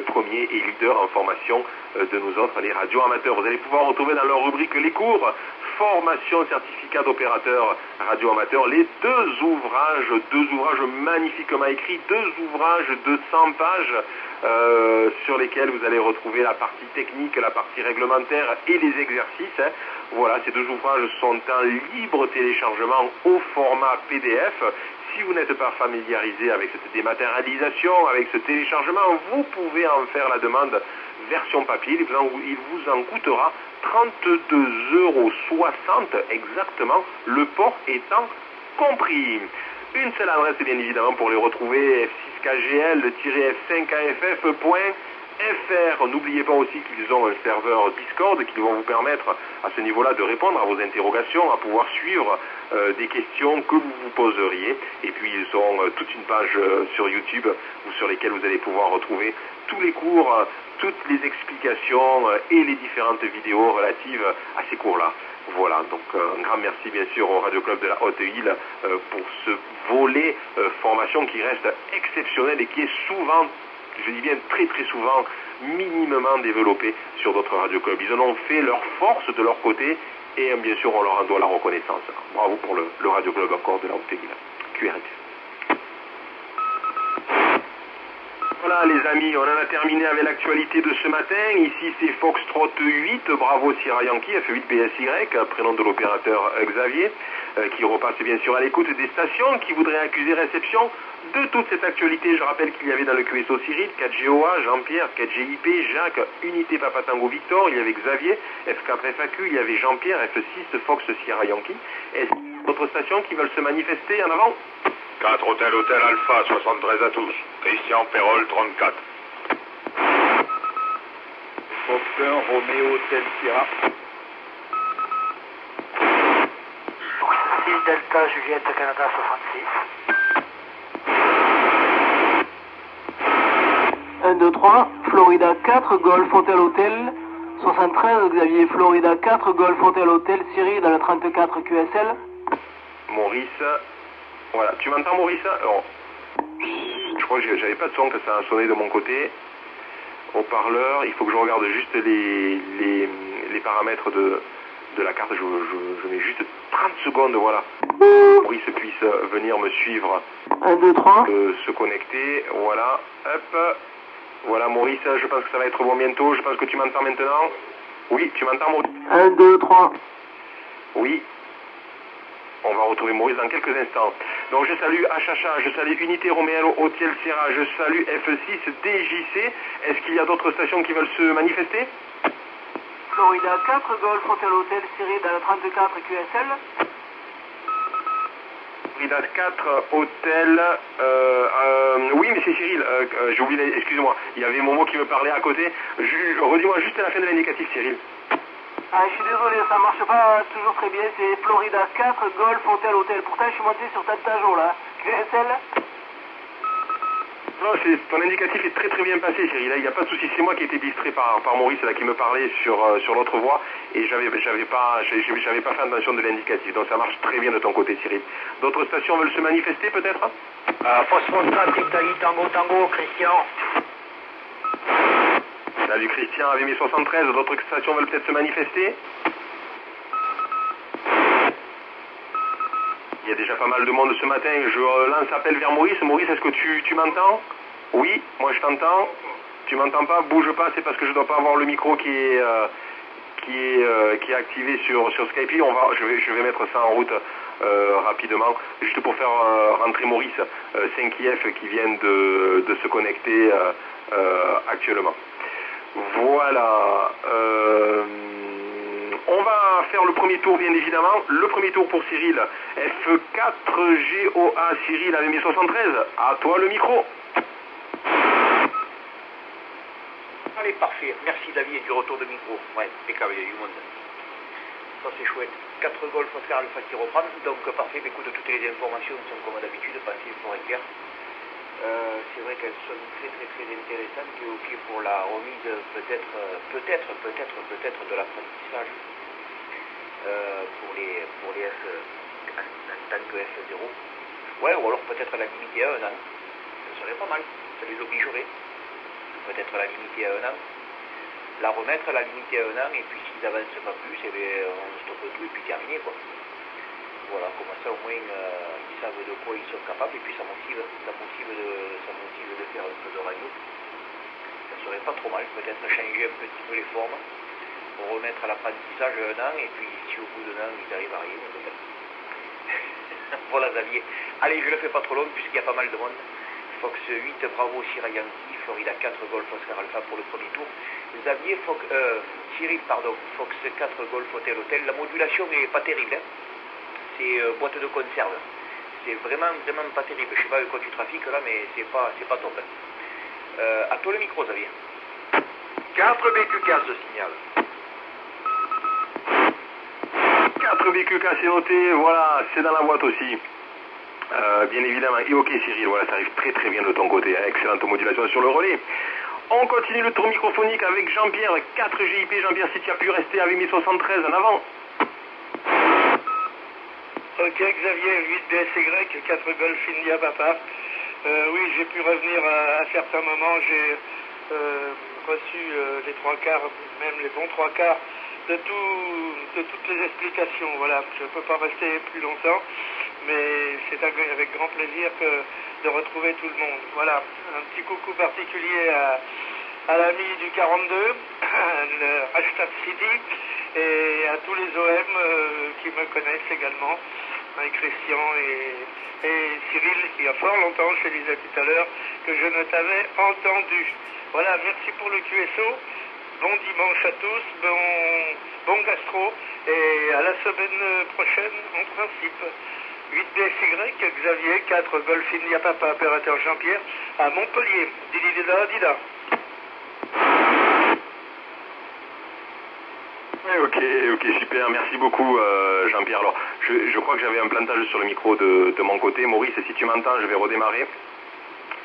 premier et leader en formation de nous autres, les radios amateurs. Vous allez pouvoir retrouver dans leur rubrique les cours, formation, certificat d'opérateur radio amateur, les deux ouvrages magnifiquement écrits, deux ouvrages de 100 pages sur lesquels vous allez retrouver la partie technique, la partie réglementaire et les exercices. Voilà, ces deux ouvrages sont en libre téléchargement au format PDF. Si vous n'êtes pas familiarisé avec cette dématérialisation, avec ce téléchargement, vous pouvez en faire la demande version papier. Il vous en coûtera 32,60 € exactement, le port étant compris. Une seule adresse, bien évidemment, pour les retrouver, f6kgl-f5kff.fr. N'oubliez pas aussi qu'ils ont un serveur Discord qui vont vous permettre à ce niveau-là de répondre à vos interrogations, à pouvoir suivre des questions que vous vous poseriez. Et puis ils ont toute une page sur YouTube sur lesquelles vous allez pouvoir retrouver tous les cours, toutes les explications et les différentes vidéos relatives à ces cours-là. Voilà, donc un grand merci bien sûr au Radio Club de la Haute-Île pour ce volet formation qui reste exceptionnel et qui est souvent, je dis bien très très souvent, minimement développé sur d'autres Radio Clubs. Ils en ont fait leur force de leur côté et bien sûr on leur en doit la reconnaissance. Bravo pour le Radio Club encore de la Haute-Île. QRX. Voilà les amis, on en a terminé avec l'actualité de ce matin. Ici c'est Foxtrot 8, Bravo Sierra Yankee, F8 BSY, prénom de l'opérateur Xavier, qui repasse bien sûr à l'écoute des stations qui voudraient accuser réception de toute cette actualité. Je rappelle qu'il y avait dans le QSO Cyril, 4GOA, Jean-Pierre, 4GIP, Jacques, Unité Papa Tango Victor, il y avait Xavier, F4 FAQ, il y avait Jean-Pierre, F6 Fox Sierra Yankee. Est-ce qu'il y a d'autres stations qui veulent se manifester en avant? 4 Hôtel Alpha, 73 à tous. Christian Perrol, 34. Fox 1, Roméo Hôtel Sierra. Fox 6, Delta, Juliette, Canada, 66. 1, 2, 3, Florida 4, Golf Hotel Hotel, 73, Xavier, Florida 4, Golf Hotel Hotel, Syrie, dans le 34 QSL. Maurice, voilà, tu m'entends Maurice? Alors, je crois que j'avais pas de son, que ça a sonné de mon côté. Haut-parleur, il faut que je regarde juste les paramètres de la carte. Je mets juste 30 secondes, voilà. Maurice puisse venir me suivre. 1, 2, 3. Se connecter, voilà. Hop. Voilà Maurice, je pense que ça va être bon bientôt. Je pense que tu m'entends maintenant. Oui, tu m'entends Maurice? 1, 2, 3. Oui. On va retrouver Maurice dans quelques instants. Donc je salue HHA, je salue Unité Roméo Hôtel Sierra, je salue F6 DJC. Est-ce qu'il y a d'autres stations qui veulent se manifester? Florida 4, Golf Hotel Hotel, Syrie, dans le 34 QSL. Florida 4, Hôtel... oui, mais c'est Cyril, j'ai oublié, excusez-moi, il y avait Momo qui me parlait à côté. Redis-moi juste à la fin de l'indicatif, Cyril. Ah, je suis désolé, ça marche pas toujours très bien, c'est Florida 4, Golf Hotel Hotel. Pourtant, je suis monté sur Tantajo là. QSL. Non, ton indicatif est très très bien passé, Cyril. Il n'y a pas de souci. C'est moi qui ai été distrait par Maurice là, qui me parlait sur l'autre voie et j'avais pas fait attention de l'indicatif. Donc ça marche très bien de ton côté, Cyril. D'autres stations veulent se manifester peut-être? Phosphostat, Italie, Tango, Christian. Salut Christian, avec 73, d'autres stations veulent peut-être se manifester? Il y a déjà pas mal de monde ce matin. Je lance appel vers Maurice. Maurice, est-ce que tu m'entends? Oui, moi je t'entends. Tu m'entends pas? Bouge pas, c'est parce que je dois pas avoir le micro qui est activé sur Skype. Je vais mettre ça en route rapidement, juste pour faire rentrer Maurice, 5IF qui viennent de se connecter actuellement. Voilà. On va faire le premier tour, bien évidemment. Le premier tour pour Cyril. F4GOA, Cyril, avec 73. À toi le micro. Allez, parfait. Merci David du retour de micro. Ouais, impeccable, il y a eu du monde. Ça c'est chouette. 4 Golf Oscar Alpha qui reprend. Donc parfait, écoute, toutes les informations sont comme d'habitude passées pour Inter. C'est vrai qu'elles sont très intéressantes et ok pour la remise peut-être de l'apprentissage. pour les F en tant que F0. Ouais, ou alors peut-être la limiter à 1 an. Ce serait pas mal, ça les obligerait. Peut-être la limiter à 1 an. La remettre, la limiter à 1 an, et puis s'ils n'avancent pas plus, eh bien, on stoppe tout et puis terminé quoi. Voilà, comme ça au moins ils savent de quoi ils sont capables et puis ça motive de faire un peu de radio. Ça serait pas trop mal, peut-être changer un petit peu les formes, pour remettre à l'apprentissage 1 an et puis si au bout d'1 an ils arrivent à rien, peut-être. Voilà Xavier. Allez, je le fais pas trop long puisqu'il y a pas mal de monde. Fox 8, Bravo, Sierra Yankee, Florida 4, Golf, Oscar Alpha pour le premier tour. Xavier, Cyril, pardon, Fox 4, Golf, Hotel, Hotel. La modulation n'est pas terrible, hein. C'est boîte de conserve. C'est vraiment pas terrible. Je sais pas avec quoi tu trafiques là, mais c'est pas top. À toi le micro, Xavier. 4 BQK ce signal. 4 BQK, c'est noté, voilà, c'est dans la boîte aussi. Bien évidemment. Et ok Cyril, voilà, ça arrive très très bien de ton côté. Excellente modulation sur le relais. On continue le tour microphonique avec Jean-Pierre, 4 GIP. Jean-Pierre, si tu as pu rester avec 1073 en avant. Ok Xavier, 8 BSY, 4 Golf India Papa. Oui, j'ai pu revenir à certains moments, j'ai reçu les 3/4, même les bons 3/4 de toutes les explications. Voilà, je ne peux pas rester plus longtemps, mais c'est avec grand plaisir de retrouver tout le monde. Voilà, un petit coucou particulier à l'ami du 42, le hashtag City, et à tous les OM qui me connaissent également, avec Christian et Cyril, qui a fort longtemps, je te disais tout à l'heure, que je ne t'avais entendu. Voilà, merci pour le QSO, bon dimanche à tous, bon gastro, et à la semaine prochaine en principe. 8 BSY, Xavier, 4 Golf India Papa, opérateur Jean-Pierre, à Montpellier. Dida, dida. Ok, super, merci beaucoup Jean-Pierre. Alors, je crois que j'avais un plantage sur le micro de mon côté. Maurice, si tu m'entends, je vais redémarrer.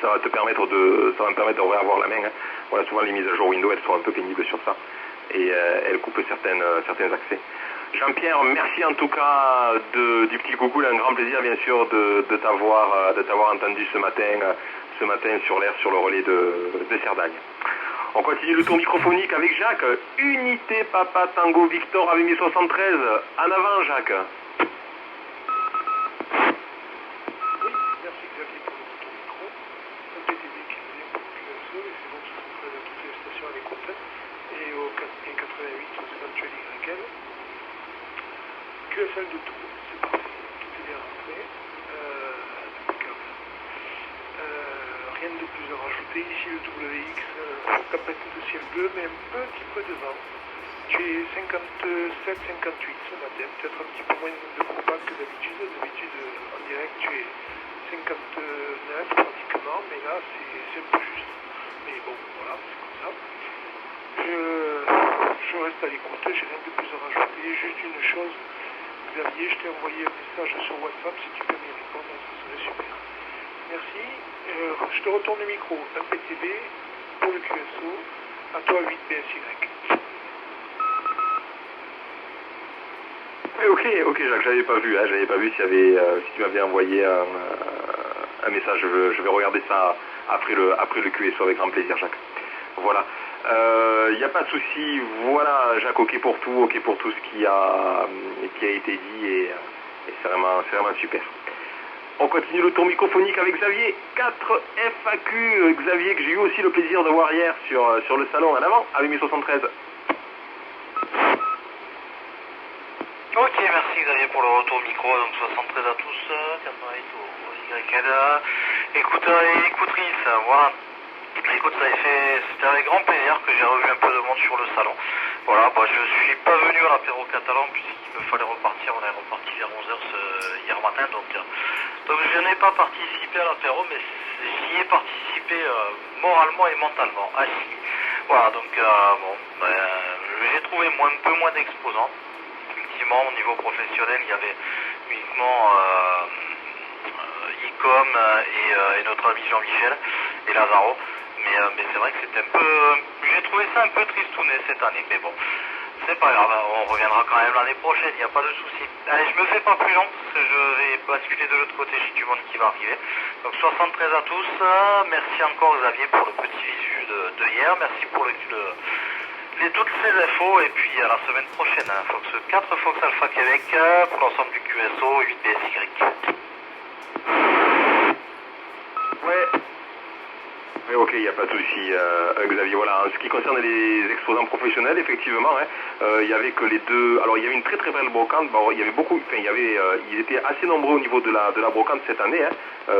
Ça va me permettre de revoir la main. Hein. Voilà, souvent les mises à jour Windows, elles sont un peu pénibles sur ça. Et elles coupent certains accès. Jean-Pierre, merci en tout cas du petit coucou, un grand plaisir bien sûr de t'avoir entendu ce matin sur l'air, sur le relais de Cerdagne. On continue le tour microphonique avec Jacques. Unité Papa Tango Victor avec 1073. En avant Jacques. Oui, merci Xavier pour le tour micro. Un PTB qui venait pour le QSO et c'est bon que ce sont prêts à toutes les stations à l'écoute. Et au 88 aux éventuels YL. QSL de Tours, c'est parfait. Tout est bien rentré. Impeccable. Rien de plus à rajouter. Ici le WX, tempête de ciel bleu, mais un petit peu de vent. Tu es 57-58 ce matin, peut-être un petit peu moins de propag que d'habitude. D'habitude, en direct, tu es 59 pratiquement, mais là, c'est un peu juste. Mais bon, voilà, c'est comme ça. Je reste à l'écoute, j'ai rien de plus à rajouter. Juste une chose, Xavier, je t'ai envoyé un message sur WhatsApp, si tu peux m'y répondre, ça serait super. Merci. Je te retourne le micro, un PTB pour le QSO, à toi 8 BSY. Ok Jacques, j'avais pas vu si tu m'avais envoyé un message. Je vais regarder ça après le QSO avec grand plaisir Jacques. Voilà. Il n'y a pas de souci. Voilà Jacques, ok pour tout ce qui a été dit et c'est vraiment super. On continue le tour microphonique avec Xavier, 4 FAQ, Xavier que j'ai eu aussi le plaisir de voir hier sur le salon en avant, avec 1073. Ok, merci Xavier pour le retour micro, donc 73 à tous, 88 au YL. Écoutrice, voilà. Écoute, c'était avec grand plaisir que j'ai revu un peu de monde sur le salon. Voilà, je suis pas venu à l'apéro catalan puisqu'il me fallait repartir, on est reparti vers 11h hier matin, donc je n'ai pas participé à l'apéro, mais j'y ai participé moralement et mentalement, assis. Voilà, donc j'ai trouvé un peu moins d'exposants. Effectivement, au niveau professionnel, il y avait uniquement ICOM et notre ami Jean-Michel et Lazaro. Mais c'est vrai que c'était un peu... J'ai trouvé ça un peu tristouné cette année, mais bon. C'est pas grave, on reviendra quand même l'année prochaine, il n'y a pas de souci. Allez, je me fais pas plus long, parce que je vais basculer de l'autre côté, j'ai du monde qui va arriver. Donc 73 à tous, merci encore Xavier pour le petit visu de hier, merci pour toutes ces infos, et puis à la semaine prochaine, hein. Fox 4, Fox Alpha Québec, pour l'ensemble du QSO, 8BSY. Ouais. Oui, ok, il n'y a pas de souci, Xavier. Voilà, en ce qui concerne les exposants professionnels, effectivement, hein, il y avait que les deux. Alors, il y avait une très très belle brocante. Bon, il y avait beaucoup. Enfin, ils étaient assez nombreux au niveau de la brocante cette année. Hein.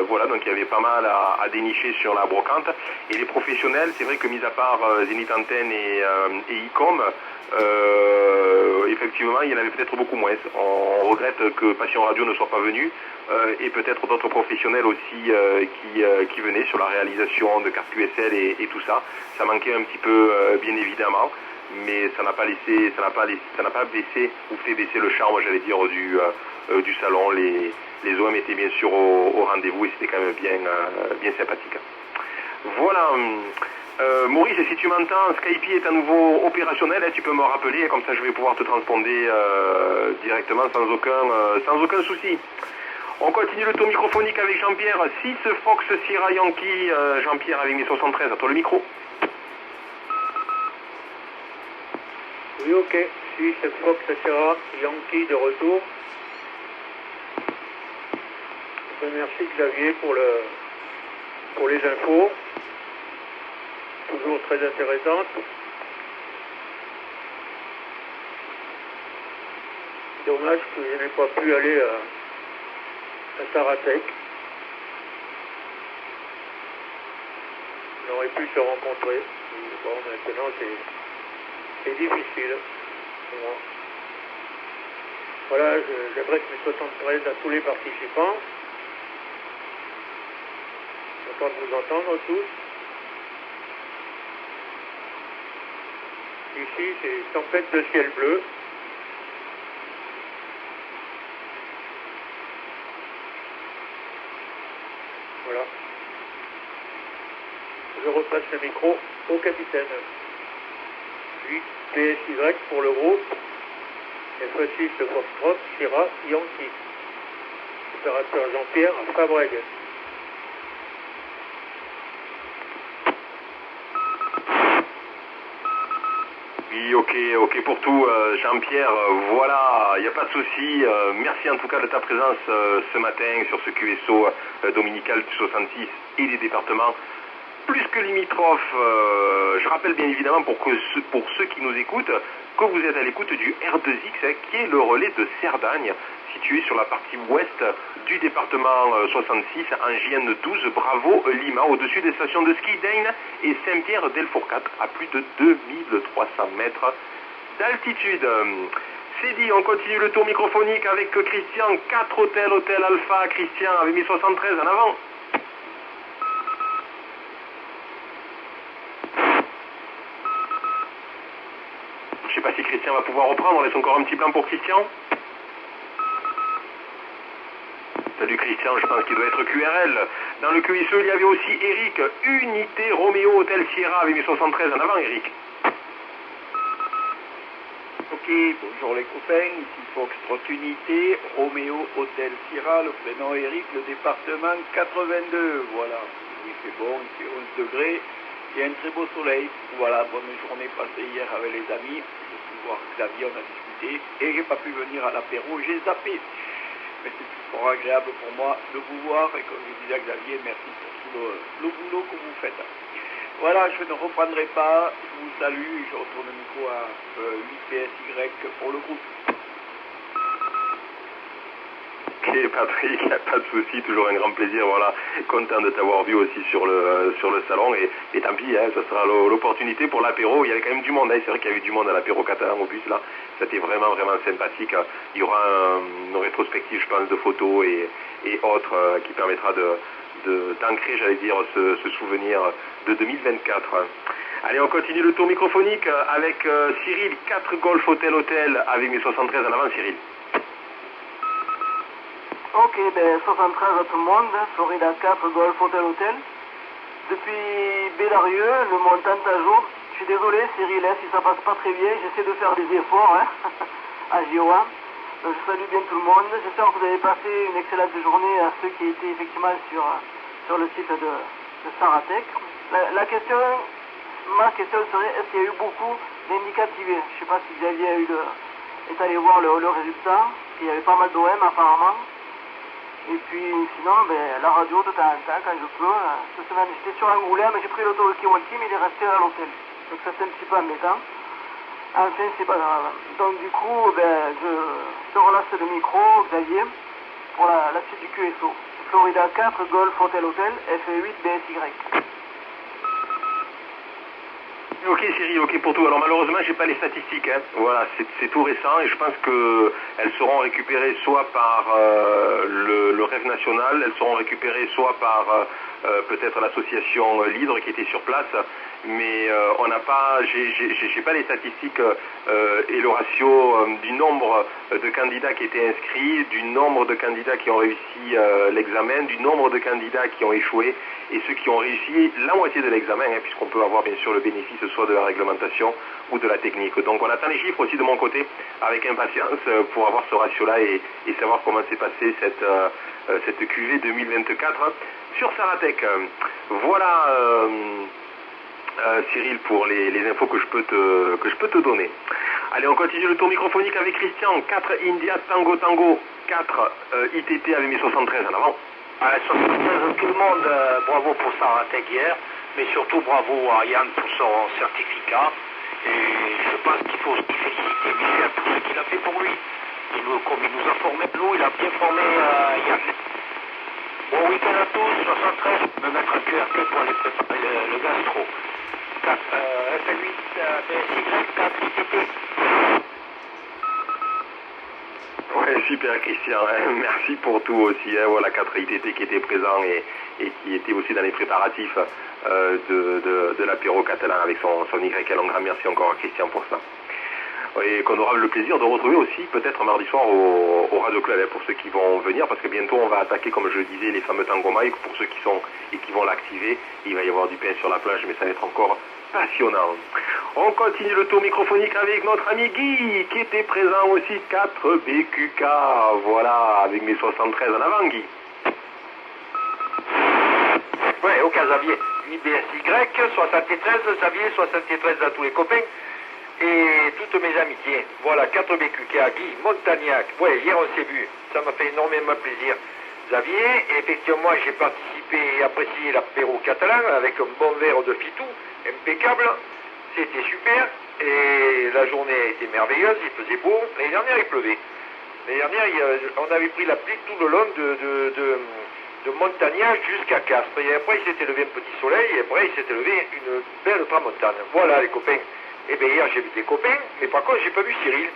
Voilà, donc il y avait pas mal à dénicher sur la brocante. Et les professionnels, c'est vrai que mis à part Zenith Antenne et ICOM, effectivement, il y en avait peut-être beaucoup moins. On regrette que Passion Radio ne soit pas venu. Et peut-être d'autres professionnels aussi qui venaient sur la réalisation de cartes QSL et tout ça. Ça manquait un petit peu, bien évidemment, mais ça n'a pas baissé ou fait baisser le charme, j'allais dire, du salon. Les OM étaient bien sûr au rendez-vous et c'était quand même bien sympathique. Voilà. Maurice, si tu m'entends, Skype est à nouveau opérationnel, hein, tu peux me rappeler, comme ça je vais pouvoir te transponder directement sans aucun souci. On continue le tour microphonique avec Jean-Pierre. 6 Fox Sierra Yankee, Jean-Pierre avec mes 73, à toi le micro. Oui, ok. 6 Fox Sierra Yankee de retour. Merci Xavier pour les infos. Toujours très intéressantes. Dommage que je n'ai pas pu aller à Saratec. On aurait pu se rencontrer. Bon, maintenant c'est difficile pour moi. Voilà, j'adresse mes 73 à tous les participants. Content de vous entendre tous. Ici, c'est tempête de ciel bleu. Voilà. Je repasse le micro au capitaine. 8 PSY pour le groupe. F6 Foxtrot, Sierra, Yankee. Opérateur Jean-Pierre Fabreg. Oui, ok pour tout, Jean-Pierre, voilà, il n'y a pas de souci. Merci en tout cas de ta présence ce matin sur ce QSO dominical du 66 et des départements plus que limitrophes. Je rappelle bien évidemment pour ceux qui nous écoutent que vous êtes à l'écoute du R2X, hein, qui est le relais de Cerdagne, situé sur la partie ouest du département 66 en JN12 Bravo Lima, au-dessus des stations de ski d'Ain et Saint-Pierre-Delfourcade, à plus de 2300 mètres d'altitude. C'est dit, on continue le tour microphonique avec Christian, 4 Hôtel Alpha, Christian avec 1073 en avant. Je ne sais pas si Christian va pouvoir reprendre, on laisse encore un petit plan pour Christian. Salut Christian, je pense qu'il doit être QRL. Dans le QSE, il y avait aussi Eric, Unité Roméo Hôtel Sierra avec 1073 en avant, Eric. Ok, bonjour les copains, ici Foxtrot Unité, Roméo Hôtel Sierra, le prénom Eric, le département 82, voilà. Il fait bon, il fait 11 degrés, il y a un très beau soleil, voilà, bonne journée passée hier avec les amis, je suis voir Xavier, on a discuté, et j'ai pas pu venir à l'apéro, j'ai zappé. Mais c'est toujours agréable pour moi de vous voir, et comme je disais à Xavier, merci pour tout le boulot que vous faites. Voilà, je ne reprendrai pas, je vous salue, je retourne le micro à 8PSY pour le groupe. Ok Patrick, il n'y a pas de souci, toujours un grand plaisir, voilà, content de t'avoir vu aussi sur le salon, et tant pis, hein, ça sera l'opportunité pour l'apéro, il y avait quand même du monde, hein, c'est vrai qu'il y a eu du monde à l'apéro catalan au bus là, c'était vraiment sympathique, il y aura une rétrospective je pense de photos et autres qui permettra d'ancrer, j'allais dire, ce souvenir de 2024. Allez, on continue le tour microphonique avec Cyril, 4 Golf Hôtel avec mes 73 en avant, Cyril. Ok, ben 73 à tout le monde, Florida 4 Golf Hôtel. Depuis Bédarieux, le montant à jour, Je suis désolé, Cyril, si ça passe pas très bien, j'essaie de faire des efforts à JO1. Je salue bien tout le monde. J'espère que vous avez passé une excellente journée à ceux qui étaient effectivement sur le site de Saratech. Ma question serait, est-ce qu'il y a eu beaucoup d'handicats tibés? Je ne sais pas si Xavier est allé voir le résultat. Il y avait pas mal d'OM apparemment. Et puis sinon, la radio de temps en temps, quand je peux. Cette semaine, j'étais sur Angoulême, j'ai pris l'auto-walkie, mais il est resté à l'hôtel. Donc ça c'est un petit peu embêtant. Enfin, c'est pas grave. Donc du coup, je te relâche le micro, Xavier, pour la suite du QSO. Florida 4, Golf Hotel Hotel, FE8 BSY. Ok Cyril, ok pour tout. Alors malheureusement j'ai pas les statistiques, hein. Voilà, c'est tout récent et je pense qu'elles seront récupérées soit par le rêve national, elles seront récupérées soit par peut-être l'association Lidre qui était sur place, mais on n'a pas, j'ai pas les statistiques et le ratio du nombre de candidats qui étaient inscrits, du nombre de candidats qui ont réussi l'examen, du nombre de candidats qui ont échoué et ceux qui ont réussi la moitié de l'examen, hein, puisqu'on peut avoir bien sûr le bénéfice soit de la réglementation ou de la technique. Donc on attend les chiffres aussi de mon côté avec impatience pour avoir ce ratio-là et savoir comment s'est passée cette QV 2024 sur Saratech. Voilà Cyril pour les infos que je peux te donner. Allez, on continue le tour microphonique avec Christian. 4 India Tango Tango 4 ITT avec mes 73 en avant. 73 tout le monde, bravo pour Saratech hier, mais surtout bravo à Yann pour son certificat. Et je pense qu'il faut féliciter Michel pour ce qu'il a fait pour lui. Comme il nous a formé, il a bien formé Yann. Bon week-end à tous, 73, me mettre un QRP pour aller préparer le gastro. 4, FL8, BSY, 4 ITT. Ouais, super Christian, hein. Merci pour tout aussi, hein. Voilà, 4 ITT qui étaient présents et qui étaient aussi dans les préparatifs de l'apéro catalan avec son YL. Un grand merci encore à Christian pour ça. Et qu'on aura le plaisir de retrouver aussi peut-être mardi soir au Radio Club, hein, pour ceux qui vont venir, parce que bientôt on va attaquer, comme je le disais, les fameux Tango Mike pour ceux qui sont et qui vont l'activer. Il va y avoir du pain sur la plage, mais ça va être encore passionnant. On continue le tour microphonique avec notre ami Guy, qui était présent aussi, 4 BQK, voilà, avec mes 73 en avant, Guy. Ouais, au cas Xavier, IBSY, 73, Xavier, 73 à tous les copains, et toutes mes amitiés. Voilà, 4 BQK, Guy, Montagnac, ouais, hier on s'est vu, ça m'a fait énormément plaisir. Xavier, et effectivement j'ai participé et apprécié l'apéro catalan avec un bon verre de fitou, impeccable, c'était super, et la journée était merveilleuse, il faisait beau. L'année dernière il pleuvait. L'année dernière on avait pris la pluie tout le long de Montagnac jusqu'à Castres, et après il s'était levé un petit soleil, et après il s'était levé une belle tramontane. Voilà les copains. Et bien hier j'ai vu des copains, mais par contre j'ai pas vu Cyril.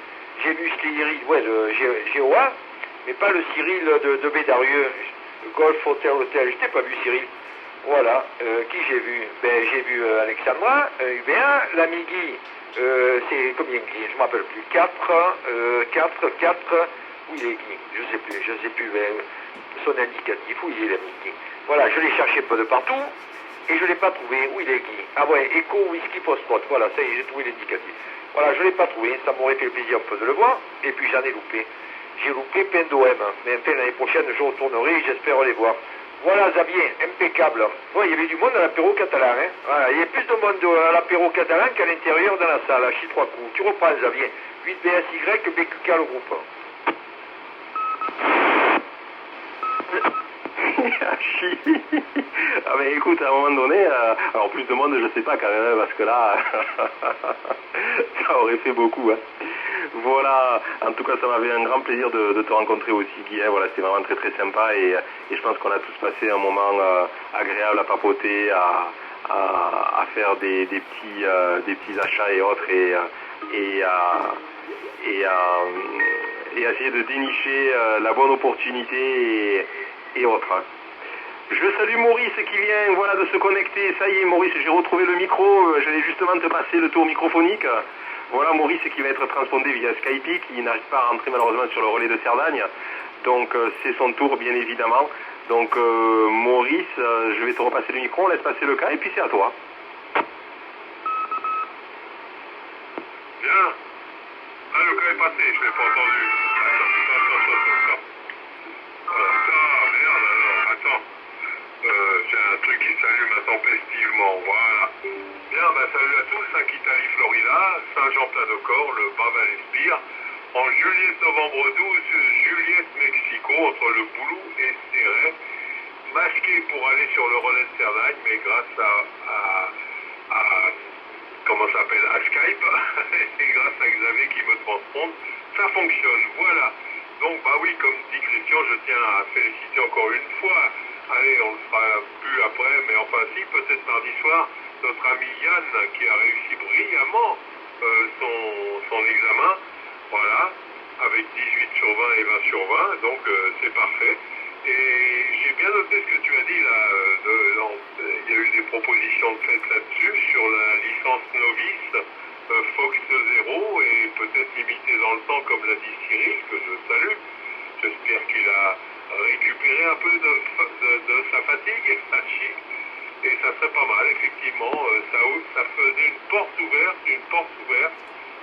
J'ai vu Cyril, ouais, le GOA, mais pas le Cyril de Bédarieux, Golf Hotel Hotel, je t'ai pas vu Cyril. Voilà, qui j'ai vu? Ben j'ai vu Alexandra, Hubert, l'ami Guy, c'est combien Guy? Je ne me rappelle plus, 4, où il est Guy? Je sais plus, son indicatif, où il est l'ami Guy? Voilà, je l'ai cherché pas de partout, et je ne l'ai pas trouvé, où il est Guy? Ah ouais, Echo Whisky Post-Spot, voilà, ça y est, j'ai trouvé l'indicatif. Voilà, je ne l'ai pas trouvé, ça m'aurait fait le plaisir un peu de le voir, et puis j'en ai loupé. J'ai loupé plein d'OM, mais enfin l'année prochaine je retournerai et j'espère les voir. Voilà Xavier, impeccable. Ouais, il y avait du monde à l'apéro catalan, hein. Voilà, il y a plus de monde à l'apéro catalan qu'à l'intérieur dans la salle, à Chi 3 coups. Tu reprends Xavier, 8 BSY, BQK le groupe. Ah mais écoute, à un moment donné, alors plus de monde je sais pas quand même, parce que là, ça aurait fait beaucoup, hein. Voilà, en tout cas ça m'avait un grand plaisir de te rencontrer aussi Guy, hein. Voilà, c'était vraiment très très sympa et je pense qu'on a tous passé un moment agréable à papoter, à faire des petits achats et autres et à essayer de dénicher la bonne opportunité et autres. Je salue Maurice qui vient, voilà, de se connecter. Ça y est Maurice, j'ai retrouvé le micro, j'allais justement te passer le tour microphonique. Voilà Maurice qui va être transpondé via Skype, qui n'arrive pas à rentrer malheureusement sur le relais de Cerdagne. Donc c'est son tour bien évidemment. Donc Maurice, je vais te repasser le micro, on laisse passer le cas et puis c'est à toi. Bien. Ah, le cas est passé, je l'ai pas entendu. Attends. Ah, merde alors, attends. J'ai un truc qui s'allume intempestivement, voilà. Bien, salut à tous, Saint-Italie, Florida, Saint-Jean-Plat-de-Corps, le Bas-Val-Espire. En Juliette, novembre 12, Juliette, Mexico, entre le Boulou et Céret. Masqué pour aller sur le relais de Cerdagne, mais grâce à comment ça s'appelle, à Skype, et grâce à Xavier qui me transponde, ça fonctionne, voilà. Donc, oui, comme dit Christian, je tiens à féliciter encore une fois. Allez, on le fera plus après, mais enfin si, peut-être mardi soir, notre ami Yann, qui a réussi brillamment son examen, voilà, avec 18 sur 20 et 20 sur 20, donc c'est parfait. Et j'ai bien noté ce que tu as dit là, il y a eu des propositions de fait là-dessus, sur la licence novice, Fox 0, et peut-être limité dans le temps, comme l'a dit Cyril, que je salue. J'espère qu'il a récupéré un peu de sa fatigue, et ça serait pas mal, effectivement, ça faisait une porte ouverte.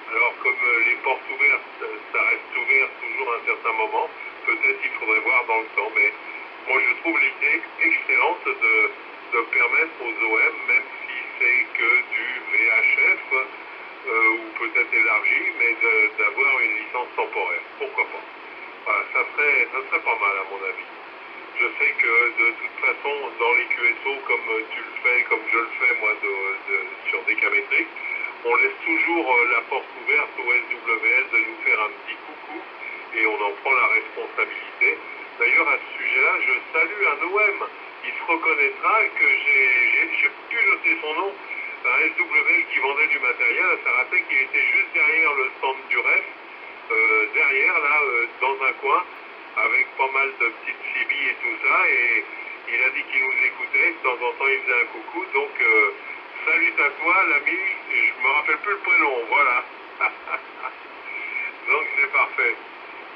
Alors comme les portes ouvertes, ça reste ouvert toujours à un certain moment, peut-être il faudrait voir dans le temps, mais moi je trouve l'idée excellente de permettre aux OM, même si c'est que du VHF, ou peut-être élargi, mais d'avoir une licence temporaire. Pourquoi pas? Voilà, ça serait pas mal à mon avis. Je sais que de toute façon, dans les QSO, comme tu le fais, comme je le fais moi sur Décamétrique, on laisse toujours la porte ouverte au SWS de nous faire un petit coucou et on en prend la responsabilité. D'ailleurs, à ce sujet-là, je salue un OM. Il se reconnaîtra que j'ai pu noter son nom, un SWS qui vendait du matériel à Saratec, qui était juste derrière le stand du REF, derrière, là, dans un coin, avec pas mal de petites chibis et tout ça, et il a dit qu'il nous écoutait, de temps en temps il faisait un coucou, donc salut à toi l'ami, je me rappelle plus le prénom, voilà. Donc c'est parfait.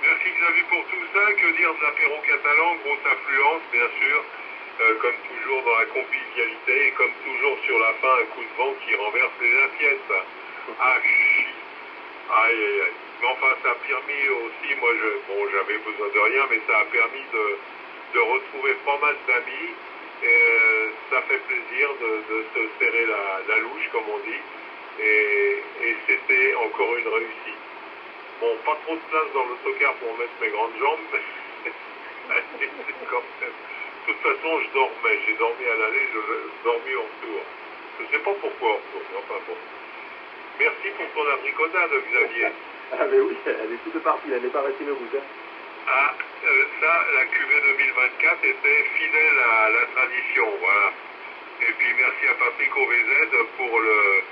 Merci Xavier pour tout ça, que dire de l'apéro catalan, grosse influence bien sûr, comme toujours dans la convivialité, et comme toujours sur la fin un coup de vent qui renverse les assiettes. Ah, aïe. Mais enfin, ça a permis aussi, moi, j'avais besoin de rien, mais ça a permis de retrouver pas mal d'amis. Ça fait plaisir de se serrer la louche, comme on dit. Et c'était encore une réussite. Bon, pas trop de place dans l'autocar pour mettre mes grandes jambes, mais c'est quand même. De toute façon, je dormais. J'ai dormi à l'aller, je dormis en retour. Je ne sais pas pourquoi en retour, mais enfin bon. Merci pour ton abricotade, Xavier. Ah mais oui, elle est toute partie, elle n'est pas restée debout. Ah, ça, la cuvée 2024 était fidèle à la tradition, voilà. Et puis merci à Patrick OVZ pour le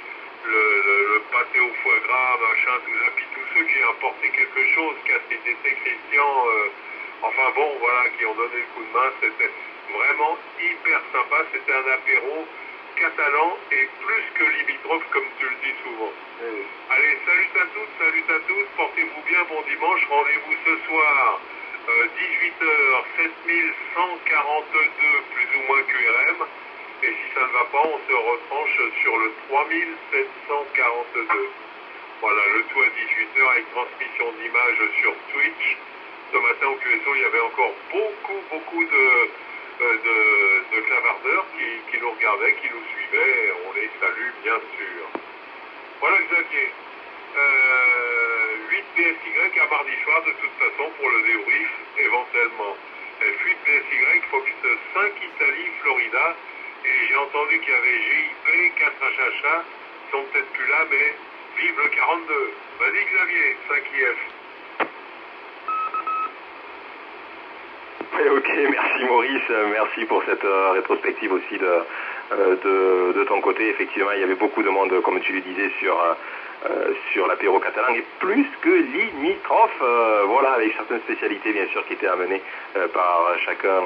pâté au foie gras, machin, tout ça, puis tous ceux qui ont apporté quelque chose, KCTT, Christian, enfin bon, voilà, qui ont donné le coup de main, c'était vraiment hyper sympa, c'était un apéro catalan et plus que limitrophe, comme tu le dis souvent. Oui. Allez, salut à tous, portez-vous bien, bon dimanche, rendez-vous ce soir, 18h, 7142 plus ou moins QRM, et si ça ne va pas, on se retranche sur le 3742. Voilà, le tout à 18h avec transmission d'images sur Twitch. Ce matin au QSO, il y avait encore beaucoup de clavardeurs qui nous regardaient, qui nous suivaient, on les salue bien sûr. Voilà Xavier, 8 PSY à mardi soir de toute façon pour le débrief éventuellement. F8 PSY, Fox 5 Italie, Florida, et j'ai entendu qu'il y avait GIP, 4 HHA, ils sont peut-être plus là, mais vive le 42. Vas-y Xavier, 5 IF. Ok, merci Maurice, merci pour cette rétrospective aussi de ton côté. Effectivement, il y avait beaucoup de monde, comme tu le disais, sur l'apéro catalan et plus que limitrophe, voilà, avec certaines spécialités bien sûr qui étaient amenées par chacun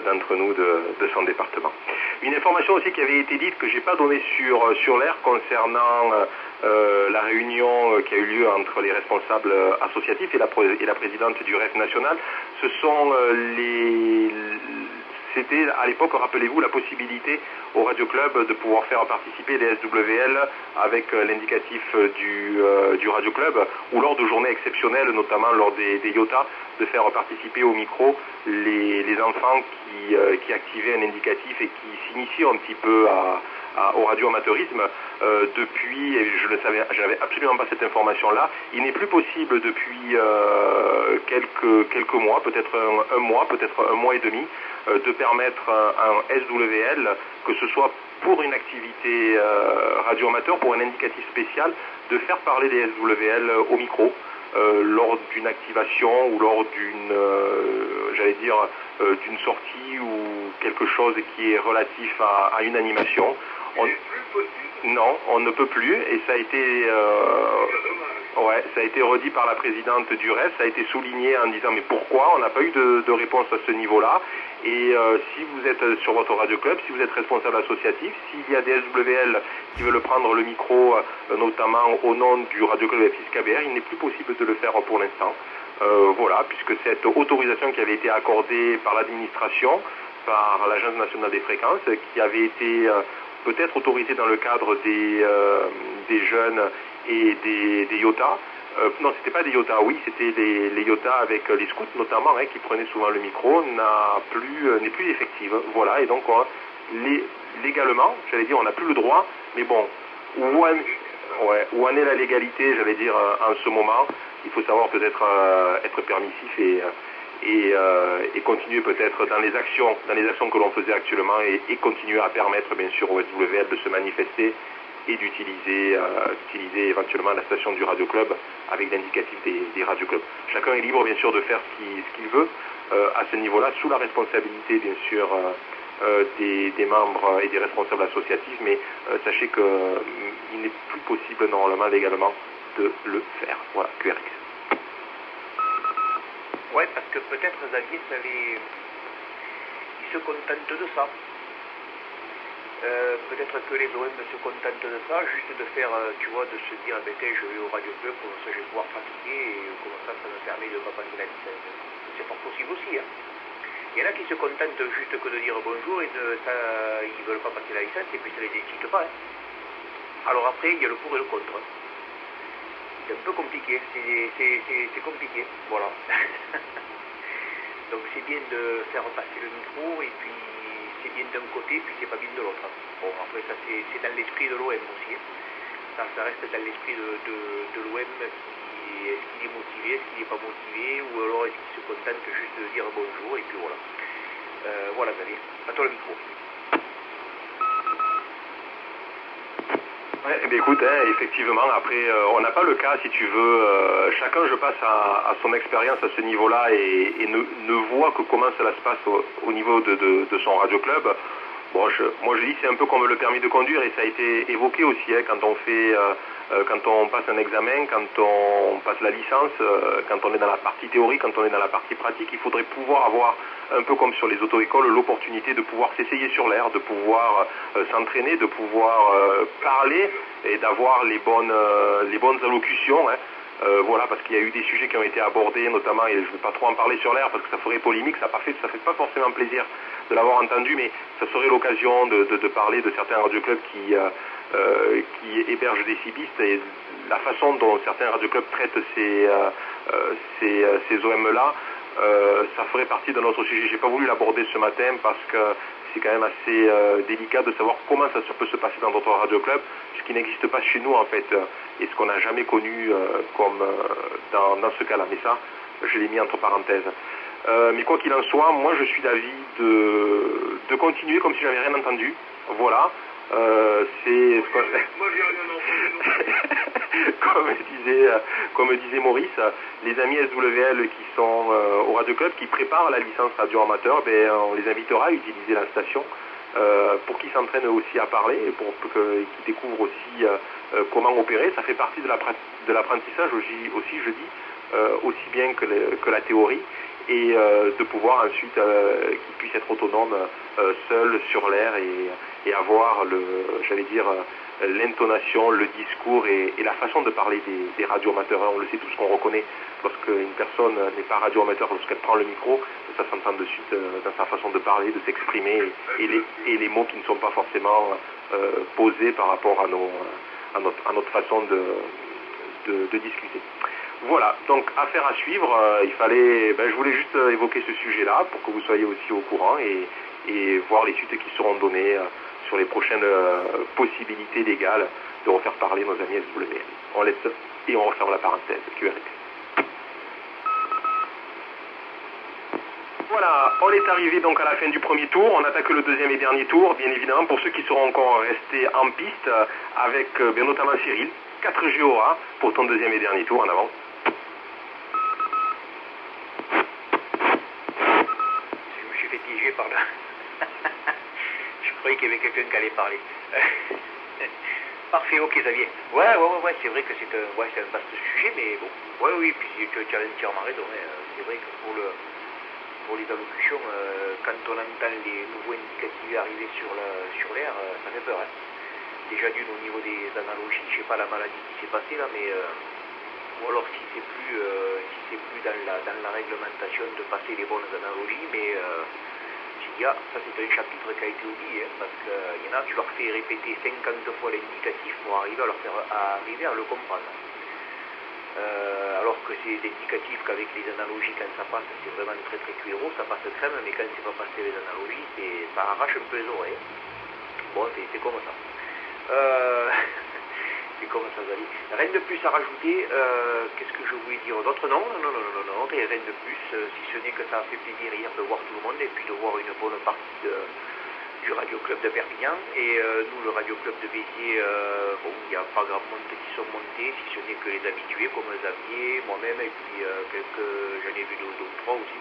d'entre nous de son département. Une information aussi qui avait été dite que j'ai pas donnée sur l'air concernant la réunion qui a eu lieu entre les responsables associatifs et la présidente du REF national, ce sont c'était à l'époque, rappelez-vous, la possibilité au Radio Club de pouvoir faire participer les SWL avec l'indicatif du Radio Club, ou lors de journées exceptionnelles, notamment lors des IOTA, de faire participer au micro les enfants qui activaient un indicatif et qui s'initient un petit peu au radio-amateurisme. Depuis, et je n'avais absolument pas cette information-là, il n'est plus possible depuis quelques mois, peut-être un mois, peut-être un mois et demi, de permettre un SWL, que ce soit pour une activité radio-amateur, pour un indicatif spécial, de faire parler des SWL au micro. Lors d'une activation ou lors d'une, d'une sortie ou quelque chose qui est relatif à une animation. Non, on ne peut plus, et ça a été ça a été redit par la présidente du RES, ça a été souligné en disant mais pourquoi on n'a pas eu de réponse à ce niveau-là, et si vous êtes sur votre radio club, si vous êtes responsable associatif, s'il y a des SWL qui veulent prendre le micro, notamment au nom du radio club FISKBR, il n'est plus possible de le faire pour l'instant. Voilà, puisque cette autorisation qui avait été accordée par l'administration, par l'Agence nationale des fréquences, qui avait été peut-être autorisée dans le cadre des jeunes et des IOTA. Non, c'était pas des IOTA, oui, c'était les IOTA avec les scouts notamment, qui prenaient souvent le micro, n'est plus effective. Voilà, et donc légalement, j'allais dire, on n'a plus le droit, mais bon, où en est la légalité, j'allais dire, en ce moment. Il faut savoir peut-être être permissif et continuer peut-être dans les actions que l'on faisait actuellement, et continuer à permettre bien sûr au SWL de se manifester et d'utiliser éventuellement la station du Radio Club avec l'indicatif des Radio Clubs. Chacun est libre bien sûr de faire ce qu'il veut à ce niveau-là, sous la responsabilité bien sûr des membres et des responsables associatifs, mais sachez qu'il n'est plus possible normalement légalement de le faire. Voilà, QRX. Ouais, parce que peut-être Xavier, il se contente de ça. Peut-être que les OM se contentent de ça, juste de faire, tu vois, de se dire, je vais au Radio Club, comme ça je vais pouvoir pratiquer, et comme ça me permet de ne pas passer la licence. C'est fort possible aussi, hein. Il y en a qui se contentent juste que de dire bonjour, et ils ne veulent pas passer la licence, et puis ça les excite pas, hein. Alors après, il y a le pour et le contre. C'est un peu compliqué, c'est compliqué, voilà. Donc c'est bien de faire passer le micro, et puis c'est bien d'un côté, puis c'est pas bien de l'autre. Bon, après ça c'est dans l'esprit de l'OM aussi. Ça reste dans l'esprit de l'OM, est-ce qu'il est motivé, est-ce qu'il n'est pas motivé, ou alors est-ce qu'il se contente juste de dire bonjour, et puis voilà. Voilà Xavier, à toi le micro. Eh bien, écoute, effectivement, après, on n'a pas le cas, si tu veux, chacun, je passe à son expérience à ce niveau-là et ne voit que comment cela se passe au niveau de son radio club. Bon, moi je dis c'est un peu comme le permis de conduire, et ça a été évoqué aussi, quand on passe un examen, quand on passe la licence, quand on est dans la partie théorique, quand on est dans la partie pratique, il faudrait pouvoir avoir, un peu comme sur les auto-écoles, l'opportunité de pouvoir s'essayer sur l'air, de pouvoir s'entraîner, de pouvoir parler et d'avoir les bonnes allocutions. Voilà, parce qu'il y a eu des sujets qui ont été abordés, notamment, et je ne vais pas trop en parler sur l'air parce que ça ferait polémique, ça fait pas forcément plaisir de l'avoir entendu, mais ça serait l'occasion de parler de certains radioclubs qui hébergent des cibistes, et la façon dont certains radioclubs traitent ces OM-là, ça ferait partie de notre sujet. J'ai pas voulu l'aborder ce matin parce que c'est quand même assez délicat de savoir comment ça peut se passer dans d'autres radioclubs, ce qui n'existe pas chez nous en fait, et ce qu'on n'a jamais connu comme dans ce cas-là. Mais ça, je l'ai mis entre parenthèses. Mais quoi qu'il en soit, moi je suis d'avis de continuer comme si j'avais rien entendu. Voilà. C'est ce qu'on... Moi j'ai rien entendu. comme disait Maurice, les amis SWL qui sont au Radio Club, qui préparent la licence radio amateur, on les invitera à utiliser la station pour qu'ils s'entraînent aussi à parler, et pour qu'ils découvrent aussi comment opérer. Ça fait partie de l'apprentissage aussi, je dis, aussi bien que la théorie. et de pouvoir ensuite qu'ils puissent être autonomes seuls sur l'air et avoir l'intonation, le discours et la façon de parler des radioamateurs. On le sait tous qu'on reconnaît lorsqu'une personne n'est pas radioamateur, lorsqu'elle prend le micro, ça s'entend de suite dans sa façon de parler, de s'exprimer et les mots qui ne sont pas forcément posés par rapport à notre façon de discuter. Voilà, donc affaire à suivre, je voulais juste évoquer ce sujet-là pour que vous soyez aussi au courant et voir les suites qui seront données sur les prochaines possibilités légales de refaire parler nos amis SWM. On laisse et on referme la parenthèse QRX. Voilà, on est arrivé donc à la fin du premier tour, on attaque le deuxième et dernier tour, bien évidemment, pour ceux qui seront encore restés en piste, avec notamment Cyril, 4 GOA pour ton deuxième et dernier tour, en avant. Je me suis fait piéger par là. Je croyais qu'il y avait quelqu'un qui allait parler. Parfait, ok Xavier. Ouais, c'est vrai que c'est un vaste sujet, mais bon. Ouais, oui, puis tu as entièrement raison. C'est vrai que pour les allocutions, quand on entend les nouveaux indicatifs arriver sur l'air, ça fait peur. Hein. Déjà d'une au niveau des analogies, je sais pas la maladie qui s'est passée là, mais ou alors si c'est plus dans la réglementation de passer les bonnes analogies, mais ça c'est un chapitre qui a été oublié, hein, parce qu'il y en a, tu leur fais répéter 50 fois l'indicatif pour arriver à le comprendre. Alors que c'est l'indicatif qu'avec les analogies, quand ça passe, c'est vraiment très très cuiro, ça passe crème, mais quand c'est pas passé les analogies, ça arrache un peu les oreilles. Bon, c'est comme ça. C'est comme ça, Zali. Rien de plus à rajouter. Qu'est-ce que je voulais dire d'autre? Non, rien de plus, si ce n'est que ça a fait plaisir hier de voir tout le monde et puis de voir une bonne partie du Radio Club de Perpignan. Et nous, le Radio Club de Béziers, il n'y a pas grand monde qui sont montés, si ce n'est que les habitués comme Xavier, moi-même, et puis j'en ai vu deux ou trois aussi.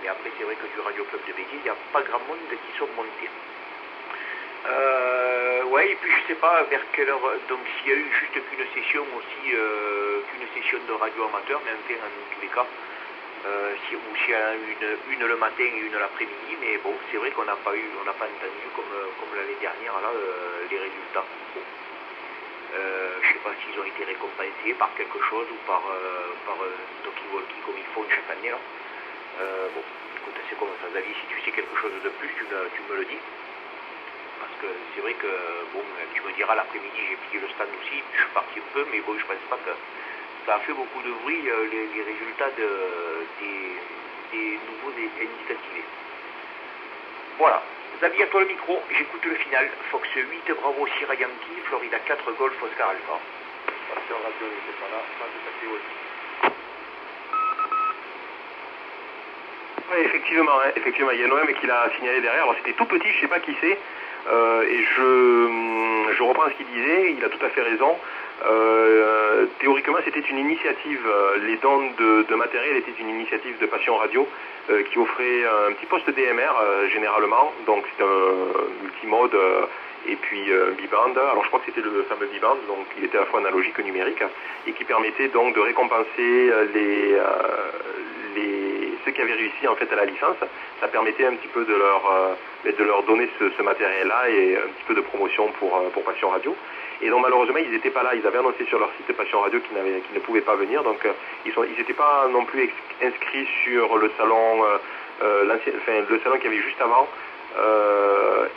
Mais après, c'est vrai que du Radio Club de Béziers, il n'y a pas grand monde qui sont montés. Et puis je sais pas vers quelle heure, donc s'il y a eu juste qu'une session aussi, qu'une session de radio amateur, mais enfin en tous les cas, s'il y en a une le matin et une l'après-midi, mais bon, c'est vrai qu'on n'a pas entendu comme l'année dernière là, les résultats. Bon. Je sais pas s'ils ont été récompensés par quelque chose ou par talkie-walkie comme ils font chaque année là. Bon, écoute, c'est comme ça, David, si tu sais quelque chose de plus, tu me le dis. Parce que c'est vrai que, bon, tu me diras, l'après-midi, j'ai pillé le stand aussi, je suis parti un peu, mais bon, je pense pas que ça a fait beaucoup de bruit, les résultats des nouveaux indicatifs. Voilà. Xavier, à toi le micro, j'écoute le final. Fox 8, Bravo, Sierra Yankee, Florida 4, Golf, Oscar Alpha. Pasteur radio, c'est pas là, pas de passer aussi. Oui, effectivement, il y a Noël qui l'a signalé derrière, alors c'était tout petit, je sais pas qui c'est. Et je reprends ce qu'il disait, il a tout à fait raison. Théoriquement, c'était une initiative, les dons de matériel étaient une initiative de Passion Radio qui offrait un petit poste DMR généralement, donc c'est un multimode et puis biband. Alors je crois que c'était le fameux biband, donc il était à la fois analogique que numérique et qui permettait donc de récompenser ceux qui avaient réussi en fait à la licence. Ça permettait un petit peu de leur donner ce matériel-là et un petit peu de promotion pour Passion Radio. Et donc malheureusement ils n'étaient pas là, ils avaient annoncé sur leur site Passion Radio qu'ils ne pouvaient pas venir, donc ils n'étaient pas non plus inscrits sur le salon, le salon qu'il y avait juste avant,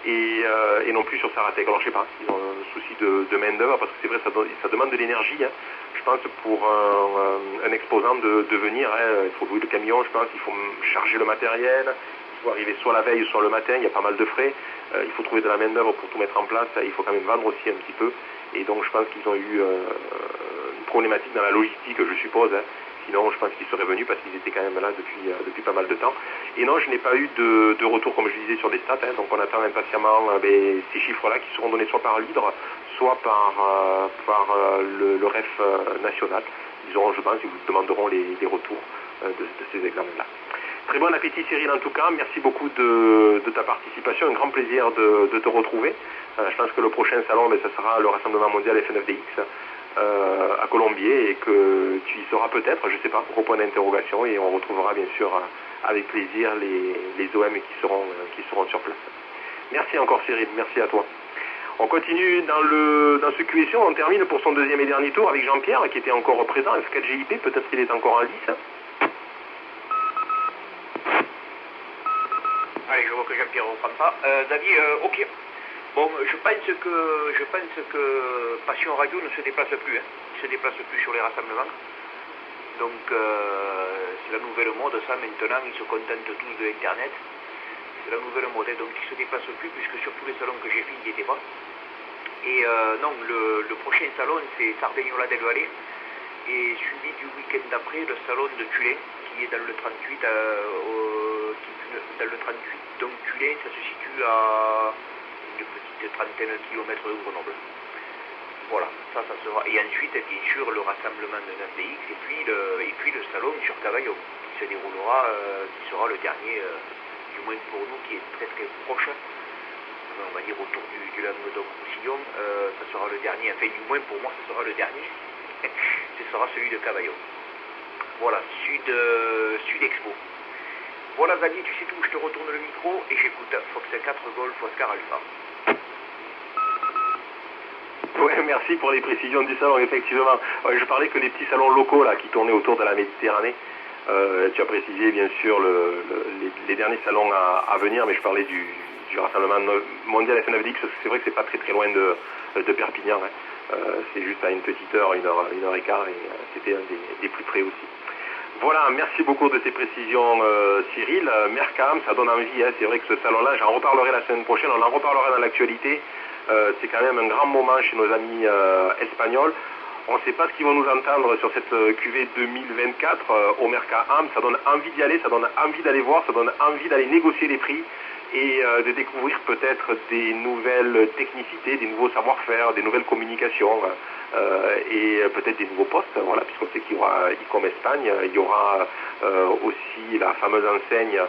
et non plus sur Saratec. Alors je sais pas, ils ont un souci de main d'œuvre parce que c'est vrai ça demande de l'énergie. Hein. Je pense pour un exposant de venir, hein, il faut louer le camion, je pense, il faut charger le matériel, il faut arriver soit la veille soit le matin, il y a pas mal de frais, il faut trouver de la main d'œuvre pour tout mettre en place, il faut quand même vendre aussi un petit peu, et donc je pense qu'ils ont eu une problématique dans la logistique, je suppose, hein. Sinon je pense qu'ils seraient venus parce qu'ils étaient quand même là depuis pas mal de temps. Et non, je n'ai pas eu de retour comme je disais sur des stats, hein, donc on attend impatiemment ces chiffres-là qui seront donnés soit par l'hydre, soit par le REF national. Ils auront, je pense, ils vous demanderont les retours de ces examens-là. Très bon appétit Cyril en tout cas, merci beaucoup de ta participation, un grand plaisir de te retrouver. Je pense que le prochain salon, ça sera le rassemblement mondial F9DX à Colombier et que tu y seras peut-être, je ne sais pas, au point d'interrogation, et on retrouvera bien sûr avec plaisir les OM qui seront sur place. Merci encore Cyril, merci à toi. On continue dans ce QSO, on termine pour son deuxième et dernier tour avec Jean-Pierre qui était encore présent, F4GIP, peut-être qu'il est encore en lice. Allez, je vois que Jean-Pierre ne reprend pas. David, ok. Bon, je pense que Passion Radio ne se déplace plus, hein. Il ne se déplace plus sur les rassemblements. Donc, c'est la nouvelle mode, ça, maintenant, ils se contentent tous de l'Internet. C'est la nouvelle mode, donc ils ne se déplacent plus, puisque sur tous les salons que j'ai fait, ils n'y étaient pas. Et non, le prochain salon, c'est Sardegnola del Valle, et suivi du week-end d'après, le salon de Tulin, qui est dans le 38, Donc Tulin, ça se situe à une petite trentaine de kilomètres de Grenoble. Voilà, ça sera. Et ensuite, bien sûr, le rassemblement de 9DX, et puis le salon sur Cavaillon, qui se déroulera, qui sera le dernier, du moins pour nous, qui est très très proche, on va dire autour du Languedoc-Roussillon, ça sera le dernier, enfin du moins pour moi, ça sera le dernier, ce sera celui de Cavaillon. Voilà, Sud Expo. Voilà, Xavier, tu sais tout, je te retourne le micro et j'écoute Fox 4 Golf Oscar Alpha. Ouais, merci pour les précisions du salon, effectivement. Je parlais que des petits salons locaux là qui tournaient autour de la Méditerranée. Tu as précisé bien sûr les derniers salons à venir, mais je parlais du rassemblement mondial F9DX, parce que c'est vrai que c'est pas très très loin de Perpignan. Hein. C'est juste à une petite heure, une heure et quart, et c'était un des plus près aussi. Voilà, merci beaucoup de ces précisions Cyril. Mercam, ça donne envie, hein. C'est vrai que ce salon-là, j'en reparlerai la semaine prochaine, on en reparlera dans l'actualité. C'est quand même un grand moment chez nos amis espagnols. On ne sait pas ce qu'ils vont nous entendre sur cette QV 2024 au Mercam. Ça donne envie d'y aller, ça donne envie d'aller voir, ça donne envie d'aller négocier les prix et de découvrir peut-être des nouvelles technicités, des nouveaux savoir-faire, des nouvelles communications et peut-être des nouveaux postes, voilà, puisqu'on sait qu'il y aura ICOM Espagne, il y aura aussi la fameuse enseigne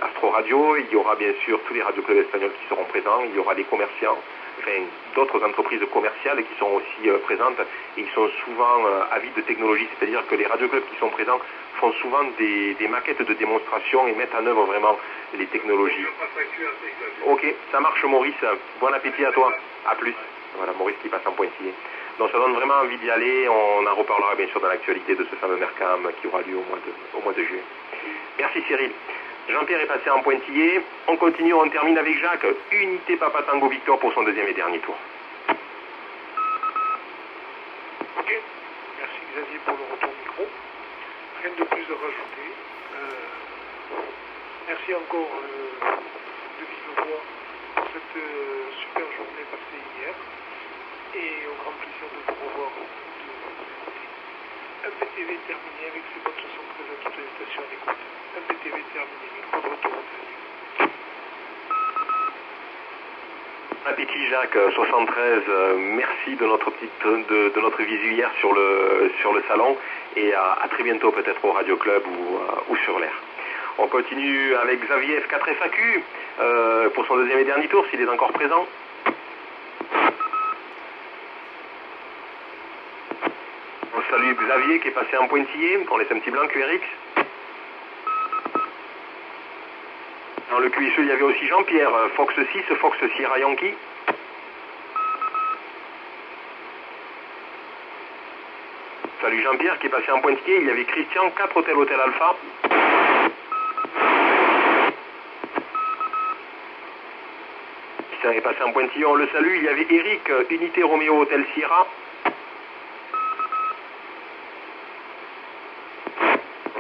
Astro Radio, il y aura bien sûr tous les radioclubs espagnols qui seront présents, il y aura des commerciants, enfin d'autres entreprises commerciales qui sont aussi présentes et qui sont souvent avides de technologie, c'est-à-dire que les radioclubs qui sont présents font souvent des maquettes de démonstration et mettent en œuvre vraiment les technologies. Ok, ça marche Maurice, bon appétit à toi, à plus. Voilà, Maurice qui passe en pointillé. Donc ça donne vraiment envie d'y aller, on en reparlera bien sûr dans l'actualité de ce fameux Mercam qui aura lieu au mois de juillet. Merci Cyril. Jean-Pierre est passé en pointillé, on continue, on termine avec Jacques, Unité Papa Tango Victor pour son deuxième et dernier tour. Ok, merci Xavier pour le retour micro. Rien de plus à rajouter. Merci encore de vive voix pour cette super journée passée hier. Et au grand plaisir de vous revoir un PTV terminé avec ses bonnes 73 à toutes les stations d'écoute. Un PTV terminé, micro de retour au téléphone. Appétit Jacques, 73, merci de notre visu hier sur le salon et à très bientôt peut-être au Radio Club ou sur l'air. On continue avec Xavier F4 FAQ pour son deuxième et dernier tour s'il est encore présent. On salue Xavier qui est passé en pointillé, on laisse un petit blanc QRX. Dans le QSE, il y avait aussi Jean-Pierre, Fox 6, Fox Sierra Yankee. Salut Jean-Pierre qui est passé en pointillé, il y avait Christian, 4 Hôtel Alpha. Christian est passé en pointillé, on le salue, il y avait Eric, Unité Roméo Hôtel Sierra.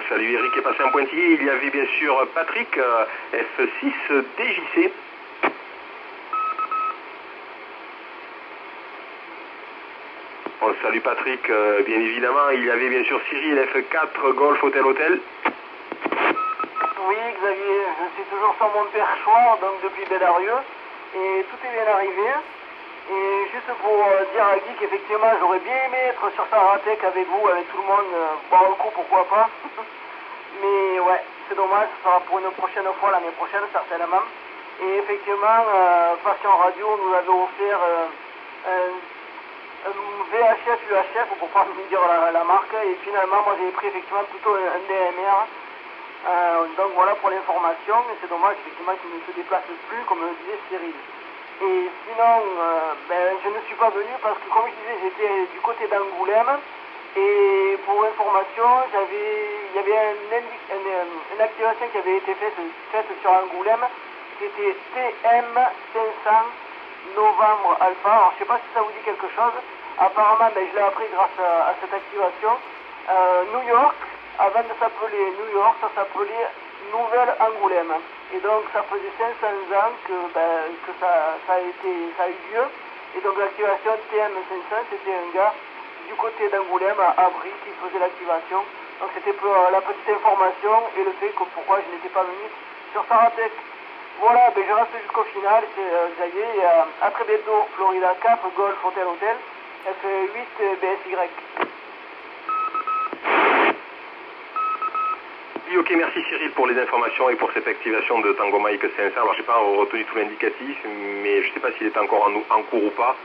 Salut Eric est passé en pointillé, il y avait bien sûr Patrick, F6 DJC. On salue Patrick, bien évidemment, il y avait bien sûr Cyril, F4 Golf Hôtel. Oui Xavier, je suis toujours sur mon perchoir, donc depuis Belarieux, et tout est bien arrivé. Et juste pour dire à Guy qu'effectivement j'aurais bien aimé être sur Saratec avec vous, avec tout le monde, boire le coup pourquoi pas. Mais ouais, c'est dommage, ce sera pour une prochaine fois, l'année prochaine certainement. Et effectivement, Passion Radio nous avait offert un VHF, UHF, pour pas me dire la marque. Et finalement, moi j'ai pris effectivement plutôt un DMR. Donc voilà pour l'information, et c'est dommage effectivement qu'il ne se déplace plus, comme le disait Cyril. Et sinon, je ne suis pas venu parce que, comme je disais, j'étais du côté d'Angoulême, et pour information, il y avait une activation qui avait été faite sur Angoulême, c'était TM500 Novembre Alpha. Alors je ne sais pas si ça vous dit quelque chose, apparemment je l'ai appris grâce à cette activation. New York, avant de s'appeler New York, ça s'appelait Nouvelle Angoulême. Et donc ça faisait 500 ans que ça a eu lieu. Et donc l'activation TM500, c'était un gars du côté d'Angoulême, à Brie, qui faisait l'activation. Donc c'était pour la petite information et le fait que pourquoi je n'étais pas venu sur Saratec. Voilà, je reste jusqu'au final, c'est Xavier, à très bientôt, Florida Cap, Golf, Hotel, F8 BSY. Oui, ok, merci Cyril pour les informations et pour cette activation de Tango Mike 500. Alors j'ai pas retenu tout l'indicatif, mais je sais pas s'il est encore en cours ou pas.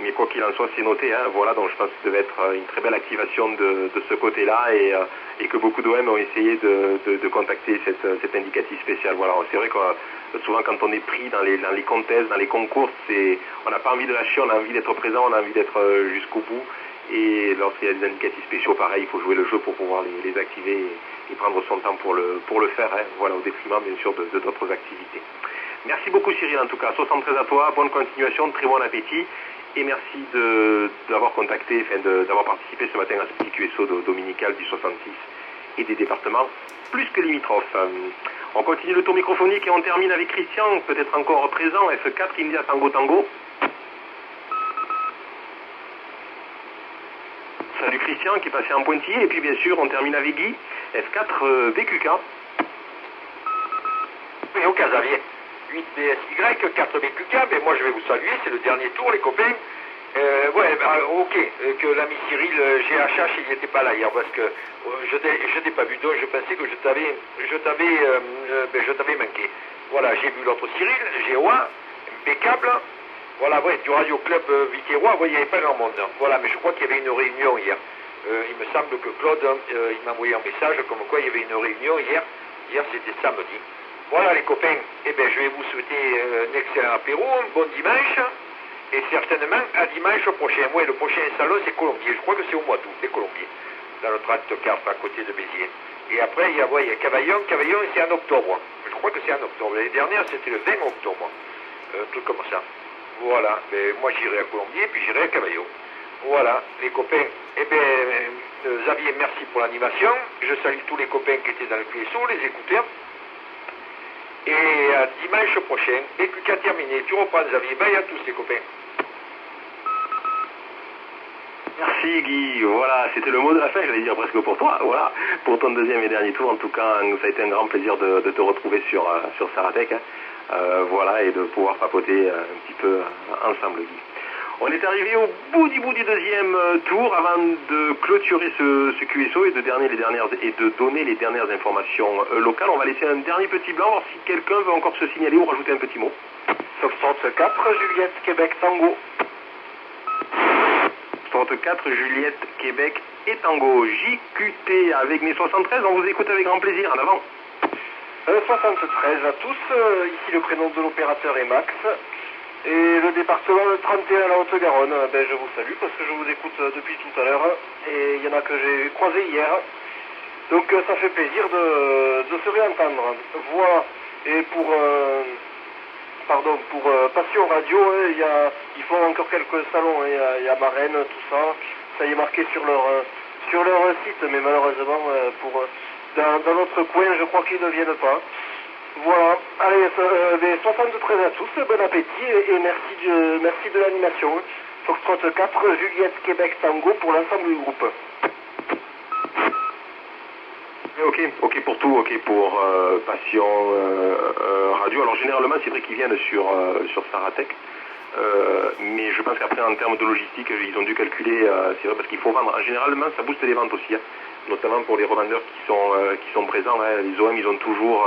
Mais quoi qu'il en soit, c'est noté, hein, voilà, donc je pense que ça devait être une très belle activation de ce côté-là et que beaucoup d'OM ont essayé de contacter cet indicatif spécial. Voilà, c'est vrai que souvent quand on est pris dans les contests, dans les concours, on n'a pas envie de lâcher, on a envie d'être présent, on a envie d'être jusqu'au bout. Et lorsqu'il y a des indicatifs spéciaux, pareil, il faut jouer le jeu pour pouvoir les activer et prendre son temps pour le faire, hein, voilà, au détriment bien sûr de d'autres activités. Merci beaucoup Cyril en tout cas, 73 à toi, bonne continuation, très bon appétit. Et merci d'avoir contacté, d'avoir participé ce matin à ce petit QSO dominical du 66 et des départements plus que limitrophes. On continue le tour microphonique et on termine avec Christian, peut-être encore présent, F4 India Tango Tango. Salut Christian qui est passé en pointillé, et puis bien sûr on termine avec Guy, F4 BQK. Oui, au Xavier. 8 BSY, 4 BQK, mais moi je vais vous saluer, c'est le dernier tour les copains. Que l'ami Cyril GHH il n'était pas là hier parce que je t'ai pas vu, donc je pensais que je t'avais manqué. Voilà, j'ai vu l'autre Cyril, GO1, impeccable. Voilà, ouais, du Radio Club Viterrois, il n'y avait pas grand monde. Voilà, mais je crois qu'il y avait une réunion hier. Il me semble que Claude, il m'a envoyé un message comme quoi il y avait une réunion hier. Hier c'était samedi. Voilà les copains, je vais vous souhaiter un excellent apéro, un bon dimanche, et certainement à dimanche prochain. Ouais, le prochain salon c'est Colombier, je crois que c'est au mois d'août, c'est Colombier, dans le 34 à côté de Béziers. Et après il y a Cavaillon c'est en octobre, je crois que c'est en octobre, l'année dernière c'était le 20 octobre, un truc comme ça. Voilà, moi j'irai à Colombier, puis j'irai à Cavaillon. Voilà, les copains, Xavier, merci pour l'animation, je salue tous les copains qui étaient dans le QSO, les écouteurs. Et dimanche prochain, BQK terminé, tu reprends Xavier, bye à tous les copains. Merci Guy, voilà, c'était le mot de la fin, j'allais dire presque pour toi, voilà, pour ton deuxième et dernier tour, en tout cas, ça a été un grand plaisir de te retrouver sur Saratec, hein, voilà, et de pouvoir papoter un petit peu ensemble Guy. On est arrivé au bout du deuxième tour avant de clôturer ce QSO et de donner les dernières informations locales. On va laisser un dernier petit blanc, voir si quelqu'un veut encore se signaler ou rajouter un petit mot. Foxtrot 4, Juliette, Québec, Tango. Foxtrot 4, Juliette, Québec et Tango. JQT avec mes 73, on vous écoute avec grand plaisir, en avant. 73 à tous, ici le prénom de l'opérateur est Max. Et le département, le 31 à la Haute-Garonne, je vous salue parce que je vous écoute depuis tout à l'heure et il y en a que j'ai croisé hier. Donc ça fait plaisir de se réentendre. Voilà. Et pour Passion Radio, ils font encore quelques salons, il y a Marraine, tout ça. Ça y est marqué sur leur site, mais malheureusement, dans notre coin, je crois qu'ils ne viennent pas. Voilà, allez, 73 à tous, bon appétit et merci de l'animation. Foxtrot 4, Juliette, Québec, Tango pour l'ensemble du groupe. Ok pour tout, ok pour Passion Radio. Alors généralement c'est vrai qu'ils viennent sur Saratec, mais je pense qu'après en termes de logistique ils ont dû calculer, c'est vrai parce qu'il faut vendre. Généralement ça booste les ventes aussi, hein, notamment pour les revendeurs qui sont présents. Hein, les OM ils ont toujours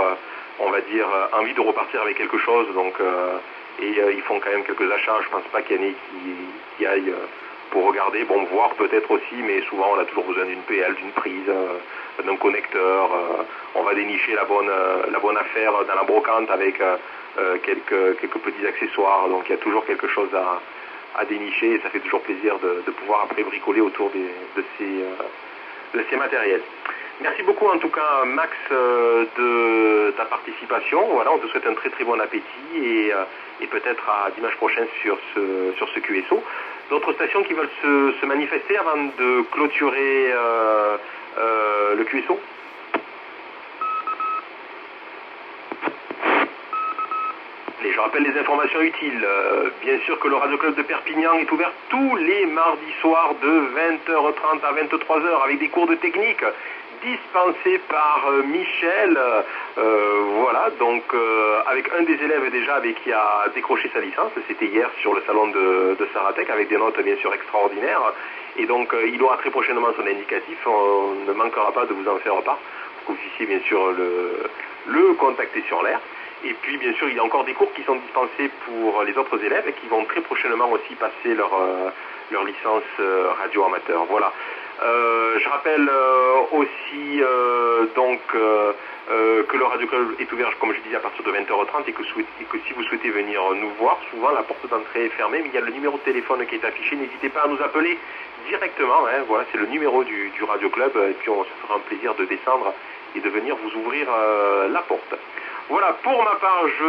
on va dire, envie de repartir avec quelque chose, donc ils font quand même quelques achats. Je pense pas qu'il y en ait qui aillent pour regarder, bon, voir peut-être aussi, mais souvent on a toujours besoin d'une PL, d'une prise, d'un connecteur. On va dénicher la bonne affaire dans la brocante avec quelques petits accessoires. Donc il y a toujours quelque chose à dénicher et ça fait toujours plaisir de pouvoir après bricoler autour de ces matériels. Merci beaucoup en tout cas Max de ta participation. Voilà, on te souhaite un très très bon appétit et peut-être à dimanche prochain sur ce QSO. D'autres stations qui veulent se manifester avant de clôturer le QSO? Et je rappelle les informations utiles. Bien sûr que le Radio Club de Perpignan est ouvert tous les mardis soirs de 20h30 à 23h avec des cours de technique dispensés par Michel. Voilà, donc avec un des élèves déjà avec qui a décroché sa licence, c'était hier sur le salon de Saratec avec des notes bien sûr extraordinaires. Et donc il aura très prochainement son indicatif, on ne manquera pas de vous en faire part pour que vous puissiez bien sûr le contacter sur l'air. Et puis bien sûr il y a encore des cours qui sont dispensés pour les autres élèves et qui vont très prochainement aussi passer leur licence radio amateur. Voilà. Je rappelle aussi que le Radio Club est ouvert, comme je disais, à partir de 20h30 et que si vous souhaitez venir nous voir, souvent la porte d'entrée est fermée, mais il y a le numéro de téléphone qui est affiché. N'hésitez pas à nous appeler directement. Hein, voilà, c'est le numéro du Radio Club et puis on se fera un plaisir de descendre et de venir vous ouvrir la porte. Voilà, pour ma part, je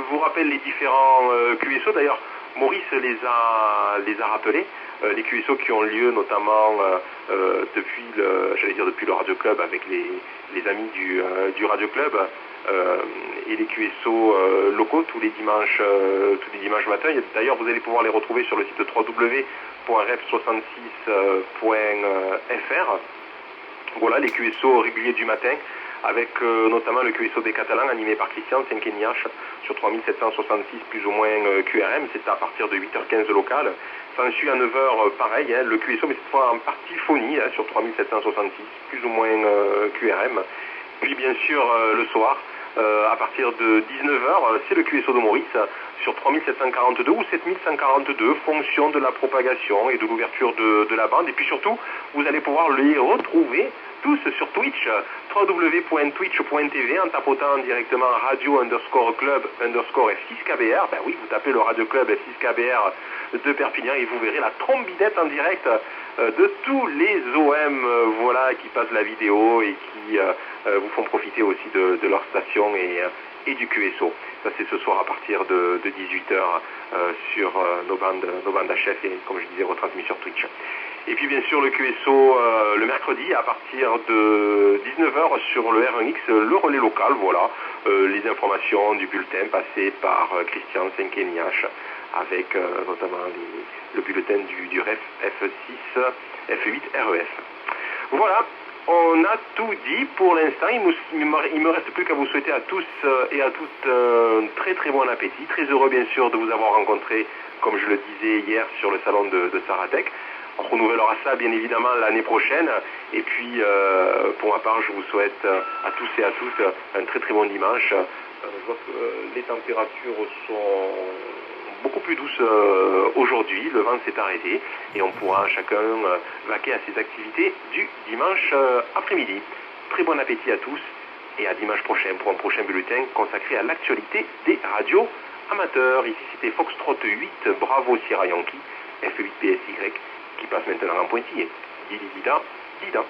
vous rappelle les différents QSO. D'ailleurs, Maurice les a rappelés. Les QSO qui ont lieu notamment depuis le Radio Club avec les amis du Radio Club et les QSO locaux tous les dimanches matins. D'ailleurs, vous allez pouvoir les retrouver sur le site www.ref66.fr. Voilà, les QSO réguliers du matin, avec notamment le QSO des Catalans animé par Christian Senkenyash sur 3766 plus ou moins QRM, c'est à partir de 8h15 local. S'ensuit à 9h pareil, hein, le QSO mais cette fois en partie phonie sur 3766 plus ou moins QRM. Puis bien sûr le soir, à partir de 19h, c'est le QSO de Maurice sur 3742 ou 7142, fonction de la propagation et de l'ouverture de la bande. Et puis surtout, vous allez pouvoir les retrouver tous sur Twitch, www.twitch.tv, en tapotant directement radio_club_F6KBR. Ben oui, vous tapez le Radio Club F6KBR de Perpignan et vous verrez la trombinette en direct de tous les OM voilà, qui passent la vidéo et qui vous font profiter aussi de leur station et du QSO. Ça c'est ce soir à partir de 18h sur nos bandes HF et comme je disais retransmis sur Twitch. Et puis bien sûr le QSO le mercredi à partir de 19h sur le R1X, le relais local, voilà, les informations du bulletin passées par Christian Senkenyash avec notamment le bulletin du REF F6, F8 REF. Voilà, on a tout dit pour l'instant. Il me reste plus qu'à vous souhaiter à tous et à toutes un très très bon appétit. Très heureux bien sûr de vous avoir rencontré, comme je le disais hier sur le salon de Saratec. On renouvellera ça bien évidemment l'année prochaine. Et puis pour ma part je vous souhaite à tous et à toutes un très très bon dimanche. Je vois que les températures sont beaucoup plus douces aujourd'hui, le vent s'est arrêté et on pourra chacun vaquer à ses activités du dimanche après-midi. Très bon appétit à tous et à dimanche prochain pour un prochain bulletin consacré à l'actualité des radios amateurs. Ici c'était Foxtrot 8, Bravo Sierra Yankee, F8 PSY qui passe maintenant en pointillé. Dida, Dida.